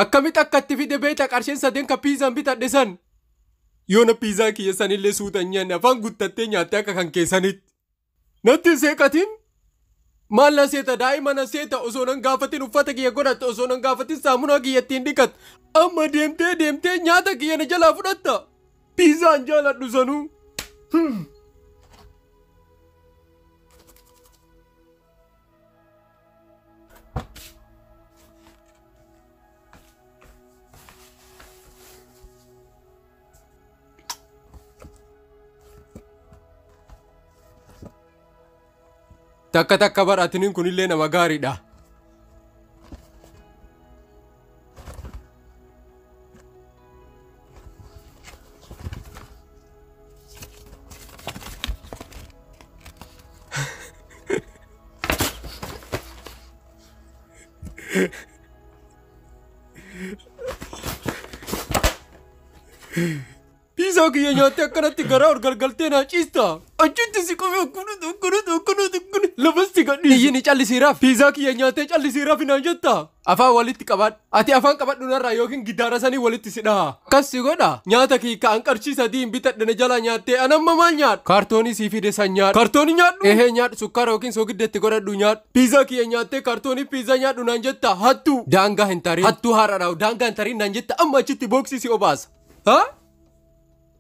Akkamitti akka itti fide beekta qarsheen 3 ka piizaan bitadhe san. Yoona piizaa kiyya sanillee suutan nyaanne afaan guuttattee nyaatte akka kan keessanitti. Natti hin seeqatin. Maal na seeta daa'ima na seeta osoo nan gaafatin uffata kiyya godhatte osoo nan gaafatin saamunaa kiyya ittiin dhiqatte. Amma deemtee nyaata kiyya na jalaa fudhatta. Piizaan jaaladhu sanuu. Takka baratiniin kunillee nama gaariidha. Piizaa kiyya nyaattee akkanatti garaa ol galgaltee naa ciista. Achitti si qabee akkanatti Lubasti gadhiisi. Iyyini callisiiraaf. Piizaa kiyya nyaatee callisiiraaf hinaan jetta. Afaan walitti qabadhu. Ati afaan qabadhu narraa yookiin giddaara sanii walitti si dhaha. Akkas si godha. Nyaata kii ka'an qarshii sadii bitadhe jala nyaattee anamma maal nyaadhu? Kaartoonii sii fide san nyaadhu. Kaartoonii nyaadhu? Ehee nyaadhu sukkaara yookiin soogiddeetti godhadhu nyaadhu. Piizaa kiyya nyaattee kaartoonii piizaa nyaadhu naan jetta. Hattuu. Daangaa hin tarin. Hattuu haaraadhaa'u daangaa hin tarin naan jetta amma achitti booksii si obaasa. Ha?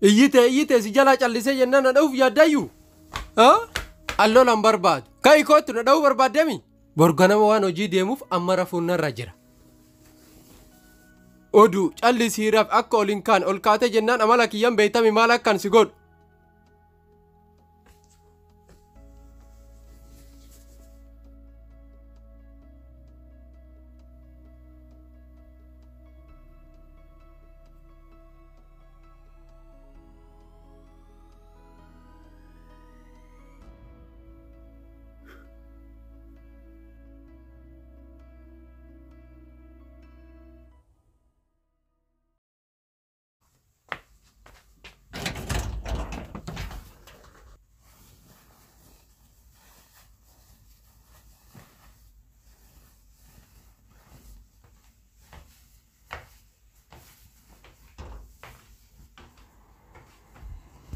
Iyyitee si jalaa callisee jennaan na dha'uuf yaaddayyu. Ha? Allolan barbaadu. Ka'ii kootu na dha'uu barbaaddeemi? Borganama waan hojii deemuuf amma rafuun narra jira. Oduu callisiiraaf akka ol hin kaan ol kaatee jennaan amala kiyyan beeytami maal akkan si godhu.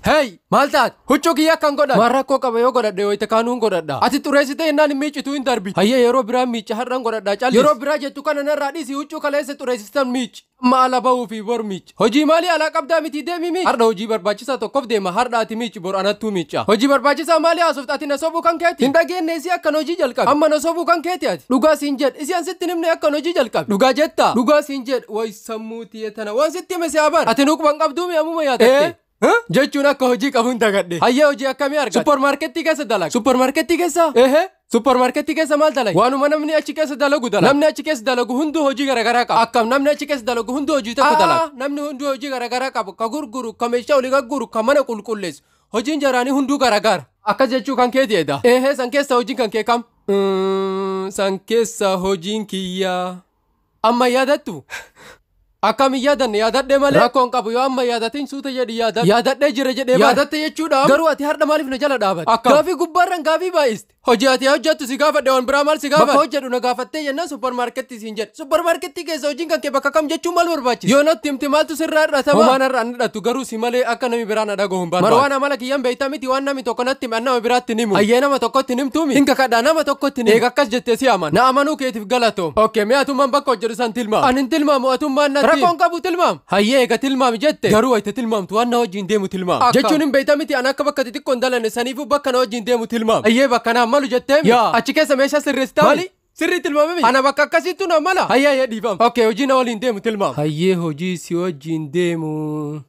Hey, maal taate? Huccuu kiyya akkan godhan. Maal rakkoo qaba yoo godhadhe wayita kaanuun godhadha. Ati xureessite yennaan hin miicitu hin darbi. Hayyee yeroo biraa miica har'aan godhadhaa callis. Yeroo biraa jettu kana narraa dhiisi huccuu kaleessa xureessitan miici. Amma ala bahuu fi bor miici. Hojii maalii alaa qabdaa miti deemi miici. Har'a hojii barbaachisaa tokkoof deema har'a ati miici bor anattuu miica. Hojii barbaachisaa maalii haasofta ati na sobuu kan keeti? Hin dhageenye isii akkan hojii jalqabe. Amma na sobuu kan keeti ati? Dhugaa siin jedh isii ansitti nimne akkan hojii jalqabe. Dhugaa jetta? Dhugaa siin jedh way sammuu tiyya tana waan sitti hime si abar. Ati nuqban qabduu mi'amuma yaadatte. Jechuun akka hojii qabuun dagadhe. Hayyee hojii akkamii argata? Suppermarketii keessa dalaga. Suppermarketii keessa? Ehe. Suppermarketii keessa maal dalaga? Waanuma namni achi keessa dalagu dalaga. Namni achi keessa dalagu hunduu hojii garagaraa qaba. Akkam namni achi keessa dalagu hunduu hojii tokko dalaga. Namni hunduu hojii garagaraa qaba. Ka gurguru, ka meeshaa olii gagguru, ka mana qulqulleessu. Hojiin jaraanii hunduu garagara. Akkas jechuu kan keeti edha. Ehe san keessa hojiin kan kee kam? San keessa hojiin kiyyaa. Amma yaadattu? Akkam yaadanne yaadadhe malee rakkoon qabu yoo amma yaadatiin suuta jedhi yaadadhe jira jedhee yaadatte jechuudha. Garuu ati har'a maaliif na jala dhaabate? Gaafii gubbaarran gaafii baay'iste. Hojii ati hojjettu si gaafadhe waan biraa maal si gaafadhe? Bakka hojjedhu na gaafattee jennaan suppermarketii siin jedhe. Suppermarketii keessa hojiin kan kee bakka kam jechuun maal barbaachisa? Yoo natti himti maaltu sirraa hidhatama? Homaan har'a an hidhatu garuu si malee akka nami biraa na dhagahu hin barbaadu. Marwaan amala kiyyan beeyta miti waan nami tokko natti hime nama biraatti himu. Hayyee nama tokkotti himtuumi. Hinka kadhaa nama tokkotti himu. Eega akkas jettee si aman. Na amanuu keetiif galatoom. Okkee mee atummaan bakka hojjedhu san tilmaam. Anin tilmaamu atummaan natti. Rakkoon qabu tilmaam. Hayyee eega tilmaam jette. Garuu wayita tilmaamtu waan na wajjin deemu tilmaam. Jechuun hin beeyta miti an akka bakka xixiqqoon dalanne saniifuu bakka na wajjin deemu tilmaam. Hayyee bakka na malu jetteem. Achi keessa meeshaa sirreessitaa maali? Sirrii tilmaamame. Ana bakka akkasiittu na mala. Hayyee dhiifama. Okkee hojii na waliin deemu tilmaam. Hayyee hojii si wajjin deemu.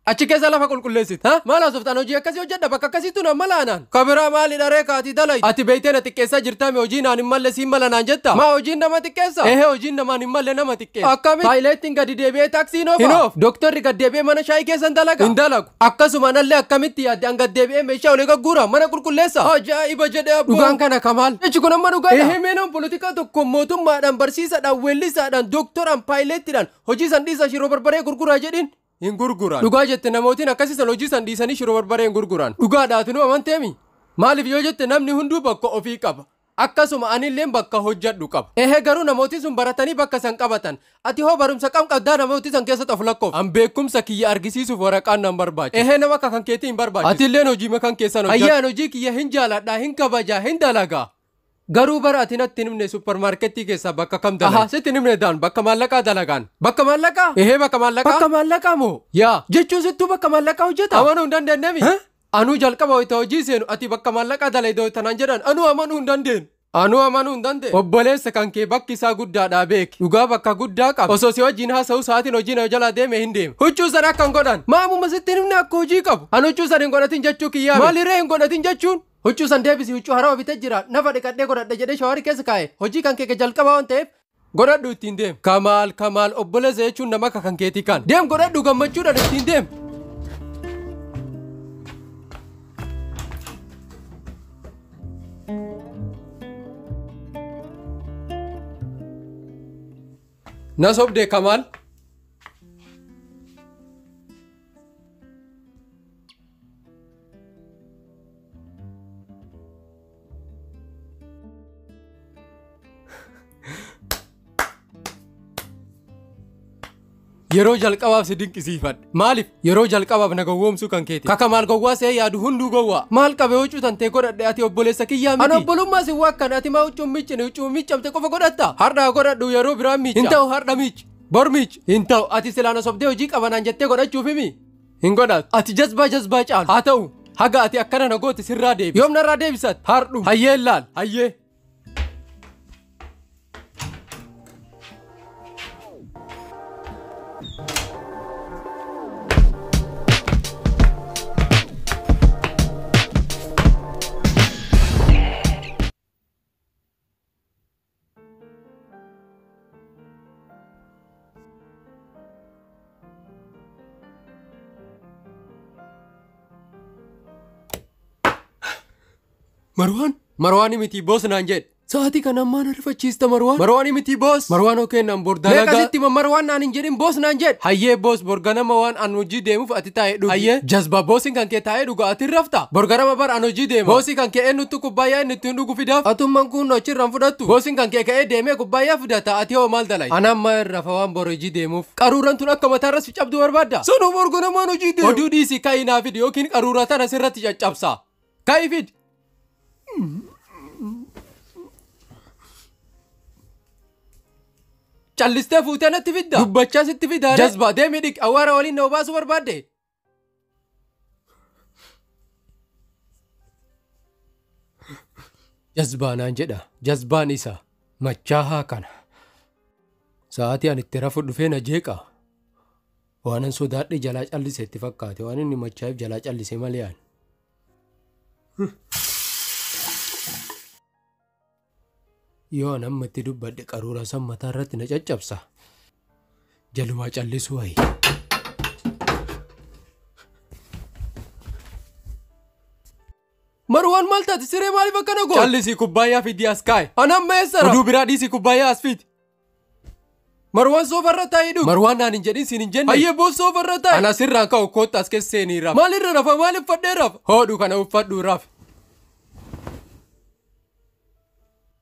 Achi keessa lafa qulqulleessit. Ha? Maal haasoftaan hojii akkasii hojjedha bakka akkasiittu na mala anaan. Kabiraa maali dharee kaati dalay. Ati beeytee na xiqqeessaa jirtaame hojii naan hin malle siin mala naan jetta. Maa hojiin nama xiqqeessa? Ehe hojiin namaan hin malle nama xiqqeessa. Akkami? Paayileettiin gadi deebi'ee taaksiin oofa. Hin oof. Doktorri gad deebi'ee mana shaayii keessan dalaga. Hin dalagu. Akkasuma nallee akkamitti yaadde an gad deebi'ee meeshaa olii gagguura mana qulqulleessa. Ajaa'iba jedhee abboo. Dhugaan kana kamaal? Jechi kun amma dhugaadha. Ehe meenaan polotikaa tokko mootummaadhaan barsiisaadhaan weellisaadhaan doktoraan paayileettiidhaan hojii san dhiisa shiroo barbaree gurguraa jedhin. Hin gurguran. Dhugaa jette namootiin akkasisan hojii san dhiisanii shiroo barbaree hin gurguran. Dhugaadhaatu nu amanteemi. Maaliif yoo jette namni hunduu bakka ofii qaba. Akkasuma anilleen bakka hojjedhu qaba. Ehe garuu namootiin sun baratanii bakka san qabatan. Ati hoo barumsa qabdaa namootii san keessatti of lakkoof. An beekumsa kiyya argisiisuuf waraqaan nan barbaacha. Ehe nama akka kan keetii hin barbaachisu. Atilleen hojii makan keessan hojjedhu. Ayyaan hojii kiyya hin jaaladhaa hin kabajaa hin dalagaa. Garuu bara ati natti nimne suppermarketii keessaa bakka kam dalaga? Aha sitti nimne daan bakka maallaqaa dalagaan. Bakka maallaqaa? Ehee bakka maallaqaa? Bakka maallaqaa moo? Yaa jechuun sittuu bakka maallaqaa hojjeta? Amanuu hin dandeenyemi? Anuu jalqaba wayita hojii seenu ati bakka maallaqaa dalayda tanaan jedhan anuu amanuu hin dandeenye. Anuu amanuu hin dandeenye. Obboleessa kan kee bakki isaa guddaadhaa beeki. Dhugaa bakka guddaa qaba. Osoo si wajjin haasa'u sa'aatiin hojii na jalaa deeme hin deemu. Huccuu sana akka hin godhan. Maamuma sitti nimne akka hojii qabu. An huccuu sana hin godhatin jechuu kiyyaa. Maalirree hin godhatin jechuun? Huccuu san deebisi huccuu harawa bitee jira nafa dhiqadhee godhadha jedhee shawaarii keessa kaa'e hojii kan kee jalqaba waan ta'eef godhadhu ittiin deem. Kamaal obboleessa jechuun nama akka kan keetii kan deem godhadhu gammachuudhaan ittiin deem. Na sobdee Kamaal. yeroo jalqabaaf si dinqisiifadhe. Maaliif yeroo jalqabaaf na gowwoomsuu kan keeti. Kaka maal gowwaa see yaadu hunduu gowwaa. Maal qabee huccuu tantee godhadhe ati obboleessa kiyyaa miti. An obbolummaa si waakkan ati maa huccuu miccamte qofa godhatta. Hardhaa godhadhu yeroo biraan miicca. Hin ta'u hardha miicci. Bor miicci. Hin ta'u ati silaana sobdee hojii qabanaan jettee godhachuuf himi. Hin godhatu. Ati jazbaa caalu. Haa ta'u haga ati akkana na goote sirraa deebi. Yoom narraa deebisat? Hardhu. Hayyee laal. Hayyee. Marwaan miti boos naan jedhe. Sa'aatii kana ammaan ariifachiista Marwaan. Marwaan miti boos. Marwaan okeennan bordalagaa. Meeqasitti Marwaan naan hin jedhin boos naan jedhe. Hayyee boos borganama waan an hojii deemuuf ati taa'ee dhugi. Hayyee jazba boosiin kan kee taa'ee dhuga ati rafta. Borganama bar an hojii deema. Boosii kan kee eenyutu kubbaayyaa inni ittiin dhugu fidaaf. Atummaan kun achirraan fudhattu. Boosiin kan kee ka'ee deemee kubbaayyaa fidata ati hoo maal dalay. An amma rafa waan bor hojii deemuuf. Qaruuraan tun akka mataarras cabdu barbaadda. Sanuu borganamaan hojii deemu. Oduu dhiisii ka'ii naa fidi yookiin qaruuraa tana sirratti caccabsa. Ka'ii fidi. Callistee fuutee natti fidda. Dubbachaa sitti fida. Jazba deemi dhiq awwaara waliin na obaasuu barbaadde. Jazbaanaan jedha. Jazbaan isa machaahaa kana. Sa'aatii ani itti rafu dhufee na jeeqa. Waanan sodaadhe jalaa callise itti fakkaate. Waan inni machaa'eef jalaa callise malee aan. Yoo an amma itti dubbadhe qaruuraa san mataa irratti na caccabsa. Jalumaa callisuu wayi. Marwaan maal taate siree maaliif akkana goota? Callisii kubbaayyaa fidii as kaa'e. Anam meessara. Oduu biraa dhiisii kubbaayyaa as fidi. Marwaan soofarra taa'ee dhugu. Marwaan naan hin jedhin siin hin jenne. Hayyee boos soofarra taa'e. Ana sirraan ka'u kootta as keessa seenii rafa. Maalirra rafa maal uffadhee rafa? Hoodhu kana uffadhu rafa.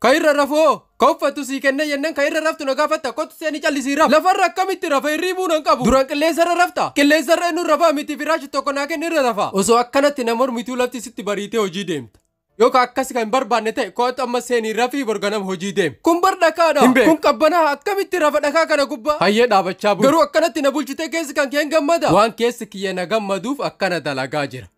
Kairra rafoo ka uffatu sii kennee jennaan kairra raftu na gaafatta kottu seeni callisii rafa. Lafarra akkamitti rafa hirriibuu nan qabu. Duraan qilleensarra rafta. Qilleensarra inni rafaa miti firaashi tokko naa kenni irra rafa. Osoo akkanatti na mormituu lafti sitti bariitee hojii deemta. Yookaan akkas kan barbaanne ta'e kootu amma seenii rafii borganama hojii deem. Kun bar dhakaadha. Kun qabbanaa akkamitti rafa dhakaa kana gubbaa. Hayyee dhaabachaa bulu. Garuu akkanatti na bulchitee keessi kan kee gammada. Waan keessi kiyya na gammaduuf akkana dalagaa jira.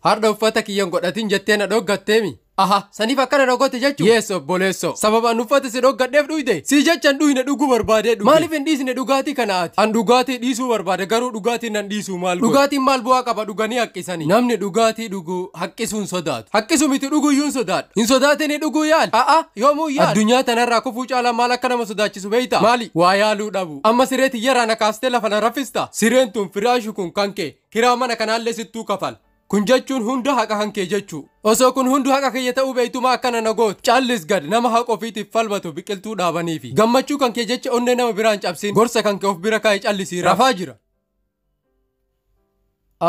Harda uffata kiyyan godhatin jettee na dhoggatteemi. Aha, saniif akkana dhoggotte jechuun. Yes obboleesso. Sababa an uffata si dhoggadheef dhuyde. Si jechaan dhuyne dhuguu barbaadee dhuge. Maaliif hin dhiisne dhugaatii kanaati? An dhugaatii dhiisuu barbaade garuu dhugaatiin nan dhiisuu maal godhe? Dhugaatiin maal bu'aa qaba dhuganii haqqisanii. Namni dhugaatii dhugu haqqisuun sodaatu. Haqqisu miti dhuguyyuun sodaadha. Hin sodaatini dhuguu yaali. Yoomuu yaali. Addunyaa tanarraa kufuu caalaa maal akka nama sodaachisu beeyta? Maali? Waa yaaluu dhabu. Amma sireeti yaraa na kaastee lafa na rafista. Sireen tun firaashu kun kan kee. Kiraa mana kanaallee sittuu kafal. Kun jechuun hunda haqa kan kee jechuu. Osoo kun hundu haqa kiyya ta'uu beeytumaa akkana na gootu. Caallis gad nama haqa ofiitiif falmatu biqiltuu dhaabaniifi. Gammachuu kan kee jecha onnee nama biraan cabsin. Gorsa kan kee of bira kaa'ee callisii rafaa jira.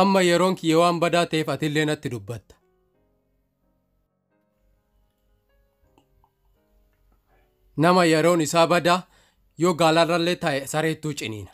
Amma yeroon kiyya waan badaa ta'eef atillee natti dubbatta. Nama yeroon isaa badaa yoo gaalarrallee taa'e sareettuu ciniina.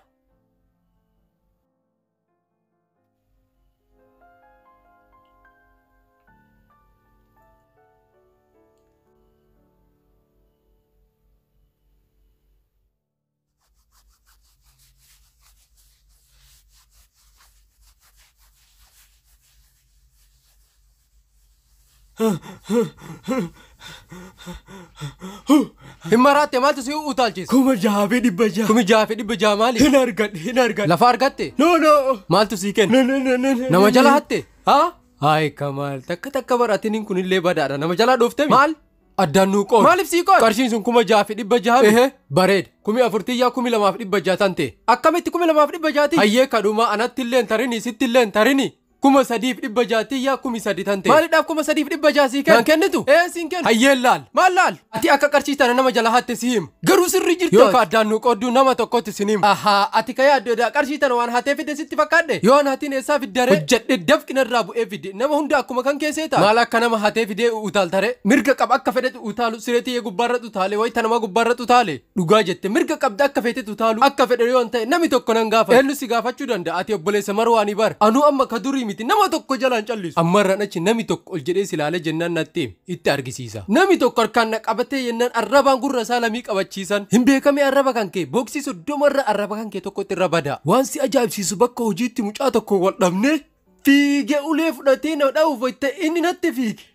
Himmaraatte maaltu si utaalchisa? Kuma jaha fi dhibba jaha. Kumi jaha fi dhibba jaha maali? Hin argadhe. Lafa argatte? No. Maaltu sii kenna? No. Nama jala hatte? Haa? Haay Kamaal takka baratiniin kunillee badaadha. Nama jala dhooftemi? Maal? Addaan nuu qoon. Maaliif sii qoon? Qarshiin sun kuma jaha fi dhibba jaha. Bareeda. Kumi afurtiyyaa kumi lamaaf dhibba jaha tante. Akkamitti kumi lamaaf dhibba jahaati? Hayyee kadhuma anatti illee hin tarini sitti illee hin tarini. kuma sadiif dhibba jaatiyyaa kumi sadi tante maaliidhaaf kuma sadiif dhibba jaasii kenna kennitu siin kenna hayyeen laal maal laal ati akka qarshii tana nama jala hatte si hima garuu sirri jirta yoo ka addaan nu qodduu nama tokkotti sin hima ati ka yaaddoodha qarshii tana waan hatee fide sitti fakkaadhe yoo an hatiin eessaa fiddare hojjedhe dafqinarraa bu'ee fide nama hunda akkuma kan keessee ta'a maal akka nama hatee fidee utaaltare mirga qab akka fedhetu utaalu sireetii gubbaarra utaale wayita nama gubbaarra utaale dhugaa jette mirga qabda akka feetetu utaalu akka fedhe yoo ta'e nami tokko nan gaafa eenyu si gaafachuu danda'a ati obboleessa marwaanii bar anuu amma ka durii miti nama tokko jalaan callisu ammarraan achi nami tokko ol jedhee silaalee jennaan natti itti argisiisa nami tokko harkaan na qabatee yennaan arrabaan gurra isaa lamii qabachiisan hin beekame arraba kan kee booksii soddomarra arraba kan kee tokkotti irra bada waan si ajaa'ibsiisu bakka hojiitti mucaa tokko wal dhabne fiigee ulee fudhatee na dha'uuf wayita inni natti fiige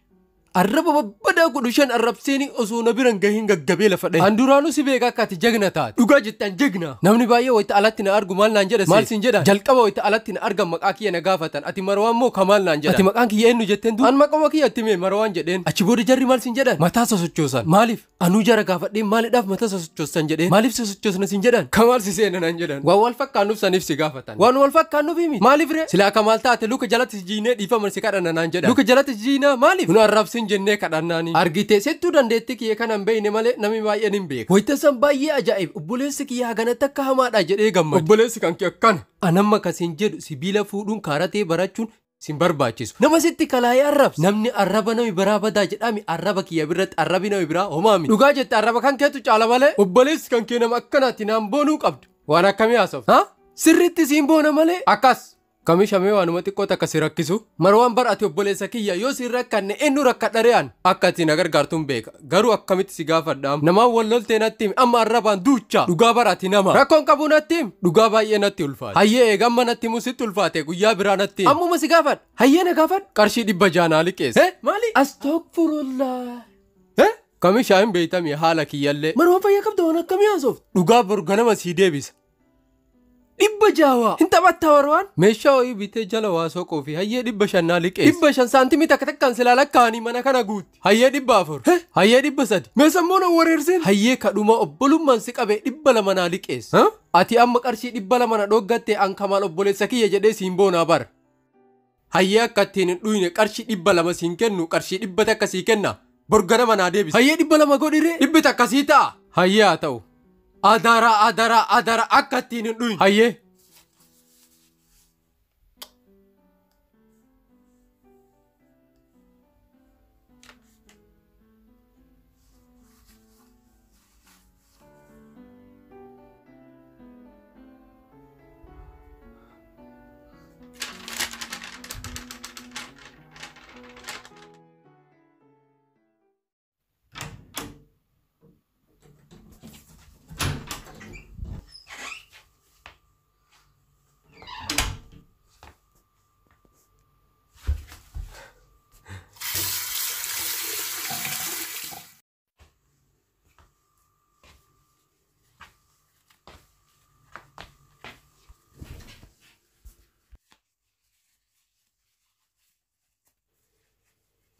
arraba babbadaa godhu shan arrabseeni osoo na biran gahiin gaggabee lafa dhahe handuraanuu si beekaa akka ati jagna taate dhugaa jettaan jagna namni baay'ee wayita alatti na argu maal naan jedha maal sin jedhan jalqaba wayita alatti na argan maqaa kiyya na gaafatan ati marwaan moo kamaal naan jedhan ati maqaan kiyya eenyu jetteen du an maqama kiyya itti mee marwaan jedheen achi booda jarri maal sin jedhan mataa sosochoosan maaliif anuu jara gaafadheen maaliidhaaf mataa sosochoosan jedheen maaliif sosochoosna sin jedhan kamaal si seena naan jedhan waan wal fakkaannuuf saniif si gaafatan waan wal fakkaannuuf himi maaliif ree silaa kamaal taate luka jalatti jiinee dhiifaman si kadhanna naan jedhan luka jalatti jiinaa maaliif nu arrabsin jennee kadhannaani argitee settuu dandeetti kiyya kanan beeyne malee namni baay'een hin beeku wayita san baay'ee ajaa'ib obboleessi kiyya haganatti akka hamaadha jedhee gammadu obboleessi kan kee akkana anamma kasiin jedhu sibiila fuudhuun kaaratee barachuun sin barbaachisu nama sitti kalaayee arrabs namni arraba nami biraa badaa jedhami arraba kiyya birratti arrabi nami biraa homaami dhugaa jette arraba kan keetu caala malee obboleessi kan kee nama akkanaatti naan boonuu qabdu waan akkamii haasofta sirritti siin boona malee akkas Kamishamee waanuma xiqqoo takka si rakkisu marwaan bar ati obboleessa kiyya yoo si rakkanne eenyu rakkadhare'an akka ati na gargaartuun beeka garuu akkamitti si gaafadhaam namaan wal loltee natti himi amma arrabaan duucha dhugaa bar ati nama rakkoon qabu natti himi dhugaa baay'ee natti ulfaate hayyee eegamma natti himu sitti ulfaate guyyaa biraa natti himi ammuma si gaafadha hayyee na gaafadha qarshii 600 liqeesse maali astagfirullah Kamishaa hin beeytamii haala kiyyallee marwaan fayyaa qabda waan akkamii haasofta dhugaa borganama sii deebisa 600 hin taphatta warwaan meeshaa ho'i bitee jala waa soqoo fi hayyee 500 liqeesse 500 saantimii takka takkaan silaa lakkaa'anii mana kana guutti hayyee 400 hayyee 300 meesammoon wareersin hayyee kadhuma obbolummaan si qabee 200 naa liqeesse ati amma qarshii 200 na dhoggatte an kamaal obboleessa kiyya jedhee siin boonaa bar hayyee akka ittiin hin dhuyne qarshii 200 siin kennu qarshii 100 takka sii kenna borganama naa deebisa hayyee 200 godhire 100 akkasii ta'a hayyee haa ta'u adara akka ittiin hin dhuyne hayyee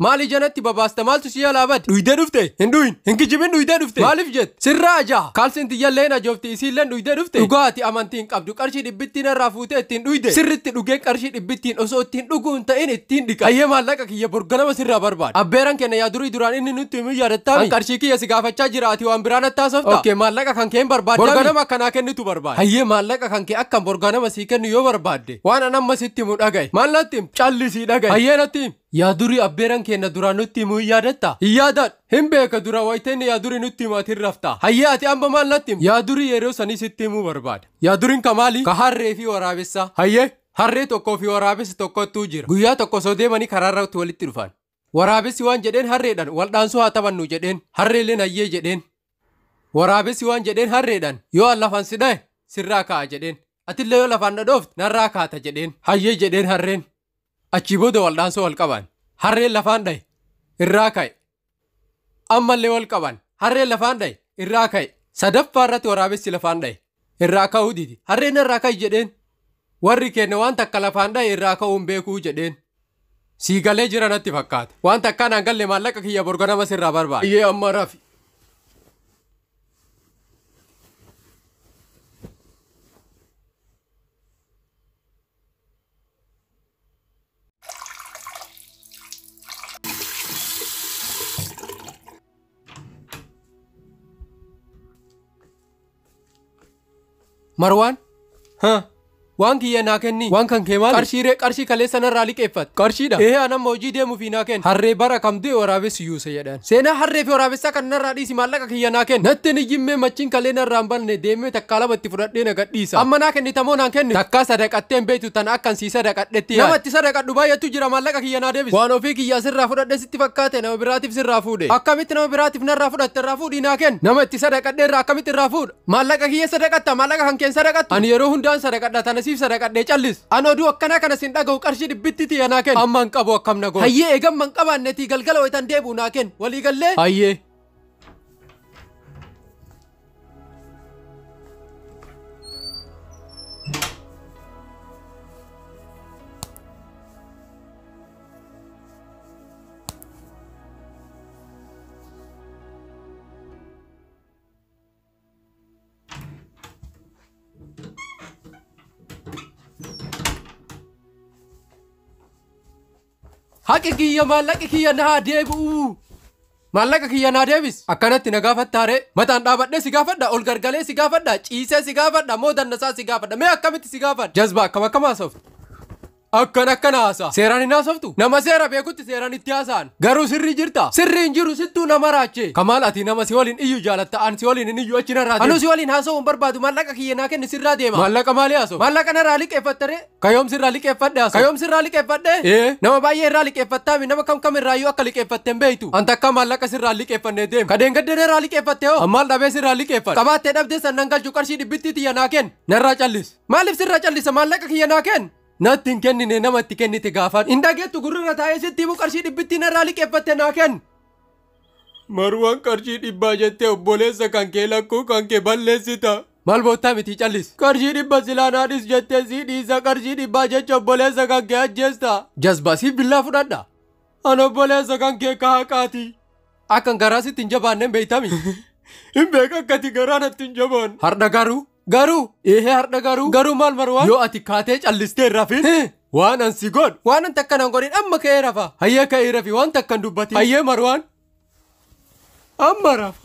Maali janatti babaasta maaltu si yaalaa bade dhuydee dhufte hin dhuyin hin kijibin dhuydee dhufte maaliif jette sirraa ajaa kaalsinti yalleen ajoofti isiilleen dhuydee dhufte dhugaati amantiin qabdu qarshii dhibbittiin irraa fuutee ittiin dhuyde sirritti dhugee qarshii dhibbittiin osoo ittiin dhuguu hin ta'in ittiin dhiqa hayyee maallaqa kiyya borganama sirraa barbaada abbeeran keenya yaa durii duraan inni nutti himuu yaadattaami qarshii kiyya si gaafachaa jira ati waan biraan attaasofta okkee maallaqa kan keen barbaadde borganama akkanaa kennitu barbaada hayyee maallaqa kan kee akkan borganama sii kennu yoo barbaadde waan an amma sitti himu dhagaye maal natti him callisii dhagaye hayyee natti him yaa durii abbeeran keenya duraan nutti himuu hin yaadatta hin yaadadhu hin beeka dura wayiteenni yaa durii nutti himu ati rafta hayyee ati amma maal natti himu yaa durii yeroo sanii sitti himuu barbaada yaa duriin kamaali ka harree fi waraabessa hayyee harree tokkoo fi waraabessi tokkottuu jira guyyaa tokko soo deemanii karaarratti walitti dhufan waraabessi waan jedheen harreedhaan waldhaansuu haa taphannu jedheen harreelleen hayyee jedheen waraabessi waan jedheen harreedhaan yoo an lafan si dhahe sirraa kaa'a jedheen atillee yoo lafaan dhadhoofte narraa kaata jedheen hayyee jedheen harreen achii booda waldhaansoo wal qaban harreen lafaan dhahe irraa ka'e ammallee wal qaban harreen lafaan dhahe irraa ka'e sadaffaa irratti waraabessi lafaan dhahe irraa ka'uu didi harreen irraa ka'i jedheen warri keenya waan takka lafaan dhahe irraa ka'uun beekuu jedheen sii galee jira natti fakkaata waan takkaan aan galle maallaqa kiyya borganama sirraa barbaada iyyee amma rafi Marwaan? Waan kiyya naa kenni. Waan kan kee maali? Qarshii kaleessa narraa liqeeffat. Qarshiidha? Anamma hojii deemuuf naa kenni. Harree bara kamtee waraabessi yuusa jedhan. Seenaa harree fi waraabessaa kan narraa dhiisi maallaqa kiyya naa kenni. Natti ni jimmee machiin kalee narraa hin banne deemee takkaa lamatti fudhadhee na gadhiisa. Amma naa kennitamoo naan kenni. Takkaa sadaqattee hin beektu tan akkan sii sadaqadhetti yaad. Namatti sadaqadhu baay'atu jira maallaqa kiyya naa deebisi. Waan ofii kiyyaa sirraa fudhadhe sitti fakkaate nama biraatiif sirraa fuudhe. Akkamitti nama biraatiif narraa fudhatte irraa fuudhii naa kenni. Namatti sadaqadhee irraa akkamitti irraa fuudha? Maallaqa kiyya sadaqatta maallaqa kan keen sadaqattu. Ani yeroo hundaan sadaqadha tanasiif sadaqadhee calli. Ano oduu akkana kana sin dhagahu qarshii dhibbitti tiya naa kenni. Amman qabu akkam na goon. Hayyee eegamman qabaannetii galgala wayitan deebi'u naa kenni. Walii gallee? Hayyee. Haqi kiyya maallaqa kiyya naa deebi'u. Maallaqa kiyya naa deebis. Akkanatti na gaafattaare. Mataan dhaabadhee si gaafadha. Ol gargalee si gaafadha. Ciisee si gaafadha. Moo dannasaa si gaafadha. Mee akkamitti si gaafadha? Jazba akkam haasoftu? Akkana haasa. Seeraan hin haasoftu? Nama seera beekutti seeraan itti haasa'an. Garuu sirrii jirta? Sirrii hin jiru sittuu nama raache. Kamaal ati nama si waliin iyyuu jaalatta an si waliin hin iyyuu achi narraa deema. Anu si waliin haasa'uu hin barbaadu maallaqa kiyya naa kenni sirraa deema. Maallaqa maalii haasa'u? Maallaqa narraa liqeeffattare? Kayoom sirraa liqeeffadhe haasa'u? Kayoom sirraa liqeeffadhe? Nama baay'ee irraa liqeeffattaami nama kam irraayyuu akka liqeeffatte hin beektu. Anta akka maallaqa sirraa liqeeffannee deemu. Kadeen gaddeen irraa liqeeffatte hoo? Ammaal dhabee sirraa liqeeffadhe. Qabaattee dhabdee sannan galchu qarshii dhibbitti tiyya naa kenni. Narraa callis. Maaliif sirraa callisa maallaqa kiyya naa kenni? Natti hin kennine namatti kennite gaafadhu. Indageettu gurrarra taa'ee sitti himu qarshii dhibbitti narraa liqeeffatte naa kenni. Marwaan qarshii dhibbaa jettee obboleessa kan kee lakkuu kan kee balleessita. Maal boottaa miti callis. Qarshii dhibba silaanaadhis jettee sii dhiisa qarshii dhibbaa jecha obboleessa kan kee ajjeesta. Jazbaa siif billaa fudhadha. An obboleessa kan kee kaaqaati. Akkan garaa sitti hin jabaanneen beeytami. Hin beeka akkati garaa natti hin jabaan. Har'a Garuu har'a garuu maal Marwaan? Yoo ati kaatee callistee rafin waan an si godhu waan an takkan an godhin amma ka'ee rafa. Hayyee ka'ee rafi waan takkan dubbatin. Hayyee Marwaan amma rafa.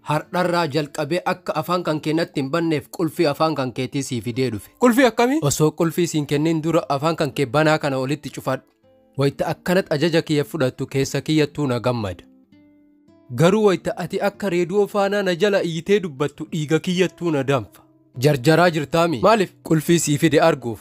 Hardharraa jalqabee akka afaan kan keenyatti hin banneef qulfii afaan kan keetii sii fidee dhufe. Qulfii akkamii? Osoo qulfii siin kennin dura afaan kan kee banaa kana olitti cufadhu. Wayita akkanat ajaja kiyya fudhattu keessa kiyyattuu na gammada. Garuu wayita ati akka reediyoo faanaa na jala iyyitee dubbattu dhiiga kiyyattuu na danfa. Jarjaraa jirtaami? Maaliif? Qulfii sii fide arguuf.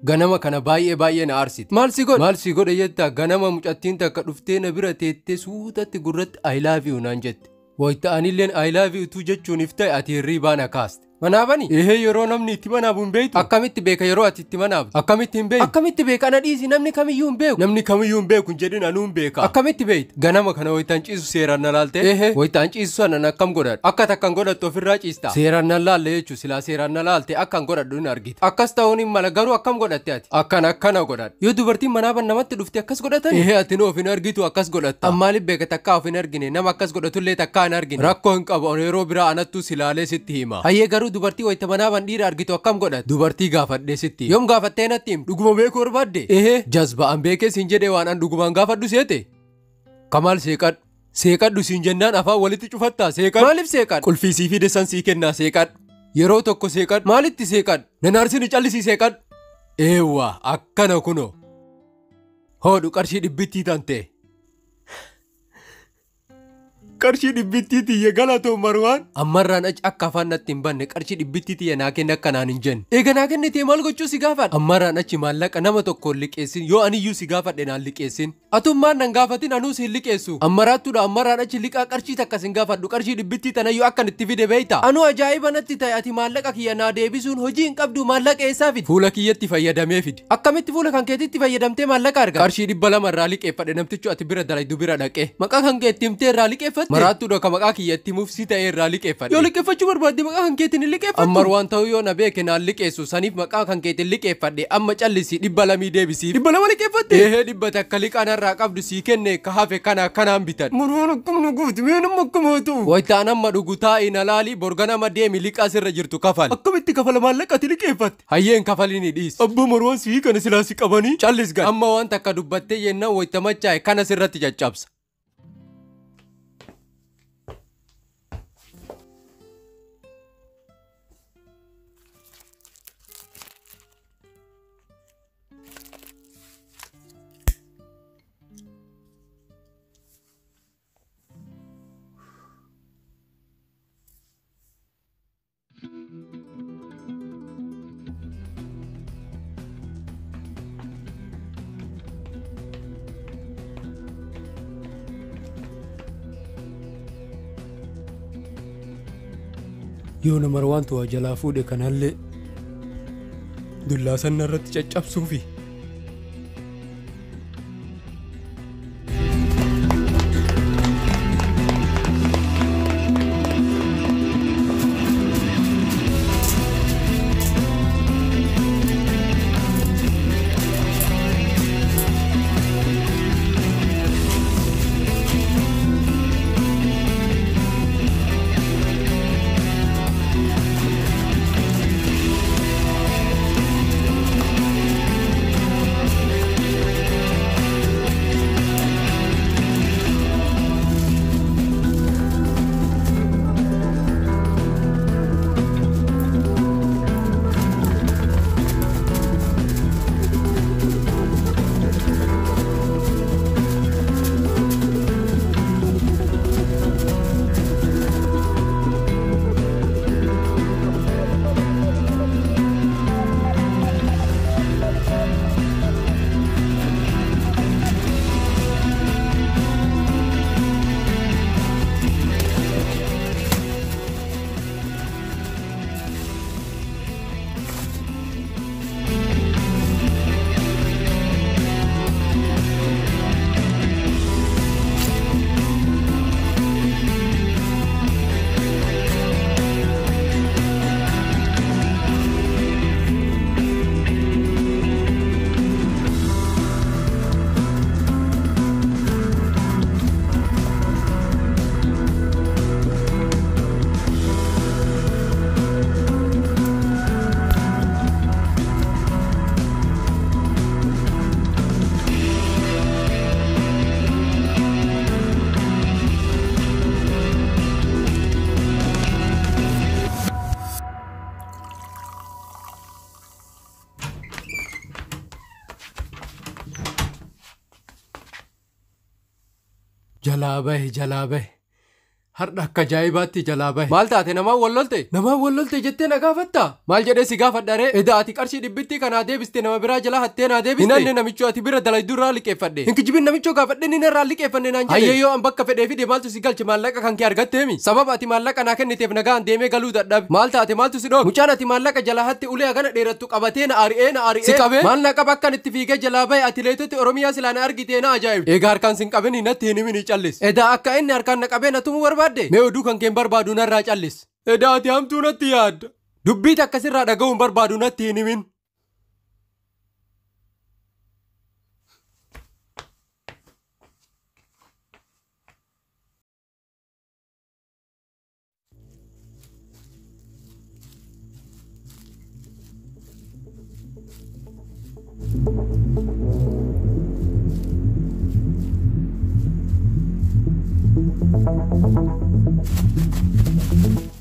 Ganama kana baay'ee na aarsiti. Maal si godhe jettaa ganama mucattiin takka dhuftee na bira teettee suutatti gurratti I love you naan jette. Wayita anilleen I love you tu jechuunif ta'e ati hirriibaa na kaaste. Manaabani? Yeroo namni itti manaabu hin beektu. Akkamitti beeka yeroo ati itti manaabu? Akkamitti hin beeku? Akkamitti beeka ana dhiisi namni kamiyyuu hin beeku. Namni kamiyyuu hin beeku hin jedhin anuu hin beeka. Akkamitti beekta? Ganama kana wayitaan ciisu seeraan na laalte? Wayitaan ciisu sana akkam godhadhu? Akka takkan godhattu ofirraa ciista. Seeraan na laalle jechuun silaa seeraan na laalte akkan godhadhu hin argita. Akkas ta'uun hin mala garuu akkam godhatte ati? Akkana godhadhu. Yoo dubartiin manaaban namatti dhufte akkas godhatani? Ati of hin argitu akkas godhatta. Maaliif beeka takkaa of hin argine nama akkas godhatullee takkaa hin argine. Rakkoo hin qabu yeroo biraa anattu silaalee sitti hima. Hayyee garuu dubartii wayita manaaban dhiira argitu akkam godhat? Dubartii gaafadhee sitti. Yoom gaafattee natti him? Dhuguma beekuu barbaadde? Jazba'an beekee siin jedhee waan an dhugumaan gaafadhu seete? Kamaal seeqadhu. Seeqadhu siin jennaan afaan walitti cufattaa seeqadhu. Maaliif seeqadhu? Qulfii sii fide san sii kennaa seeqadhu. Yeroo tokko seeqadhu. Maalitti seeqadhu? Nan aarsini callisii seeqadhu. Eewwa akkana kunoo. Hoodhu qarshii dhibbittii tante. Qarshii dhibbittii tiyya galatoo Marwaan. Ammarraan achi akka afaan natti hin banne qarshii dhibbittii tiyya naa kenni akkanaan hin jenne. Eega naa kennitee maal gochuu si gaafadha? Ammarraan achi maallaqa nama tokko hin liqeessin yoo aniyyuu si gaafadhe naan liqeessin. Atummaan nan gaafatin anuu si hin liqeessu. Ammaraattuudha ammarraan achi liqaa qarshii takka sin gaafadhu qarshii dhibbittii tanayyuu akkan itti fide beeyta. Anuu ajaa'iba natti ta'e ati maallaqa kiyya naa deebisuun hojii hin qabdu maallaqa eessaa fide? Fuula kiyyatti fayyadamee fide. Akkamitti fuula kan keetitti fayyadamtee maallaqa arga? Qarshii 200 irraa liqeeffadhe namtichu ati bira dalaydu bira dhaqe. Maqaa kan keetti himtee irraa liqeeffadhe? Maraattuudha ka maqaa kiyyatti mufsii ta'e irraa liqeeffadhe. Yoo liqeeffachuu barbaadde maqaa kan keetiin hin liqeeffadhu. Ammar waan ta'uu yoo na beeke naan liqeessu saniif maqaa kan keetiin liqeeffadhe amma callisi 200 deebisiif. 200 liqeeffadde? 100 takka liqaan irraa qabdu sii kenne ka hafe kanaan bitan. Marwaan akkam na gooti mee nama akkamaatu. Wayitaan amma dhugu taa'ii na laali borganama deemi liqaa sirra jirtu kafal. Akkamitti kafala maallaqati liqeeffatte? Hayyeen kafalini dhiis. Abbo Marwaan sii kana silaa si qabanii? Callis gal. Amma waan takka dubbattee yennaan wayita machaa'e kana sirratti caccabsa. Yoo na Marwaan tu'aa jalaa fuudhe kanallee dullaa sanna irratti caccabsuufi. jalaa bahe. Har'a akka ajaa'ibaatti jalaa bahe. Maal taate namaa wallolte? Namaa wallolte jettee na gaafatta? Maal jedhee si gaafadharee? Eda ati qarshii dhibbitti kanaa deebiste nama biraa jalaa hattee naa deebiste? Hinanne namichoo ati bira dalaydu irraa liqeeffadhe. Hinkijibin namichoo gaafadhe ni irraa liqeeffanne naan jedhe. Hayyayyoo an bakka fedhee fide maaltu si galche maallaqa kan kee argatteemi? Sababa ati maallaqa naa kenniteef nagaan deemee galuu dadhabe. Maal taate maaltu si dhoobe? Mucaan ati maallaqa jalaa hatti ulee hagana dheerattu qabatee na ari'ee. Si qabee? Maal na qaba akkan itti fiigee jalaa bahe ati leetoti Oromiyaa silaa na argitee na ajaa'ibde. Egaa harkaan sin qabin natti hin himin callis. Eda akka inni harkaan na qabee na tumuu barbaadde? Mee oduu kan barbaadu narraa callis. Eda ati hamtuu natti yaadda. Dubbiit akkasirraa dhaga'uun barbaadu natti hin himin.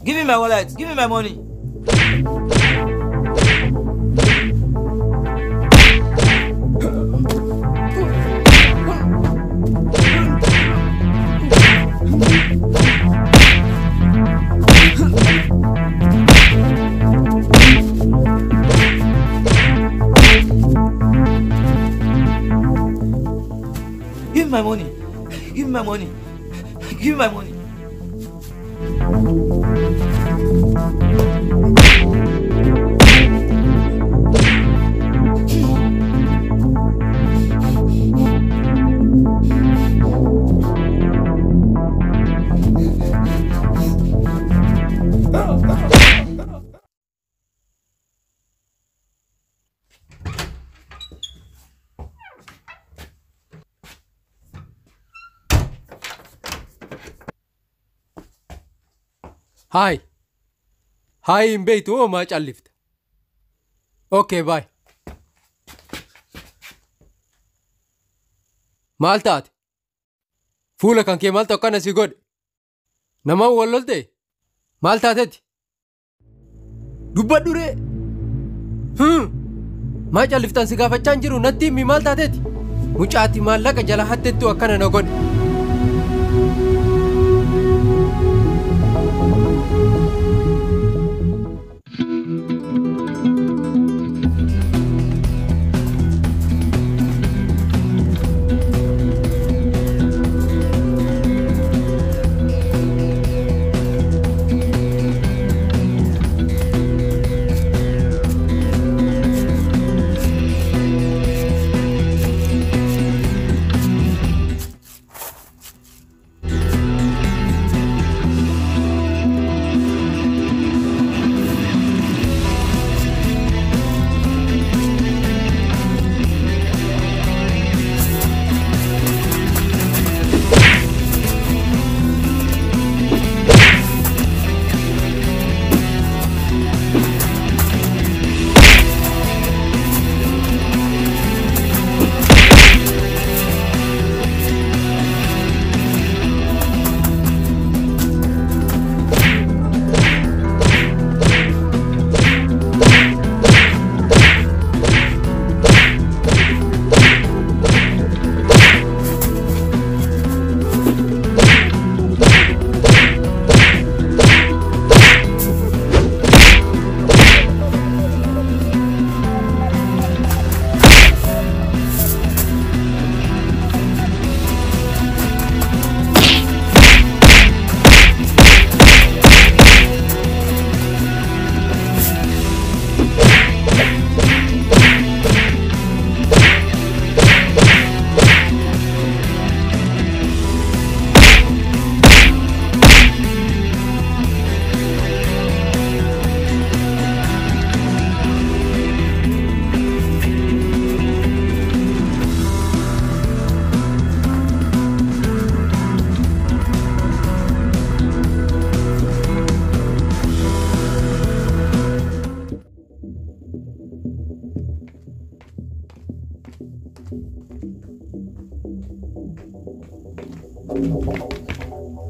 Give me my wallet. Give me my money. Give me my money. Give me my money. Give me my money. Hi in beitu oo maa callifta. Okay, bye. Maal taate? Fuula kan kee maaltu akkana si godhe? Namaan wallolte? Maal taateeti? Dubbadhu ree? Maa calliftaan si gaafachaan jiru natti himi maal taateeti? Mucaati maallaqa jala hattettu akkana na godhe.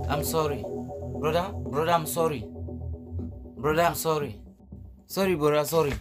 I'm sorry. Brother, I'm sorry. Brother, I'm sorry. Sorry, brother, sorry.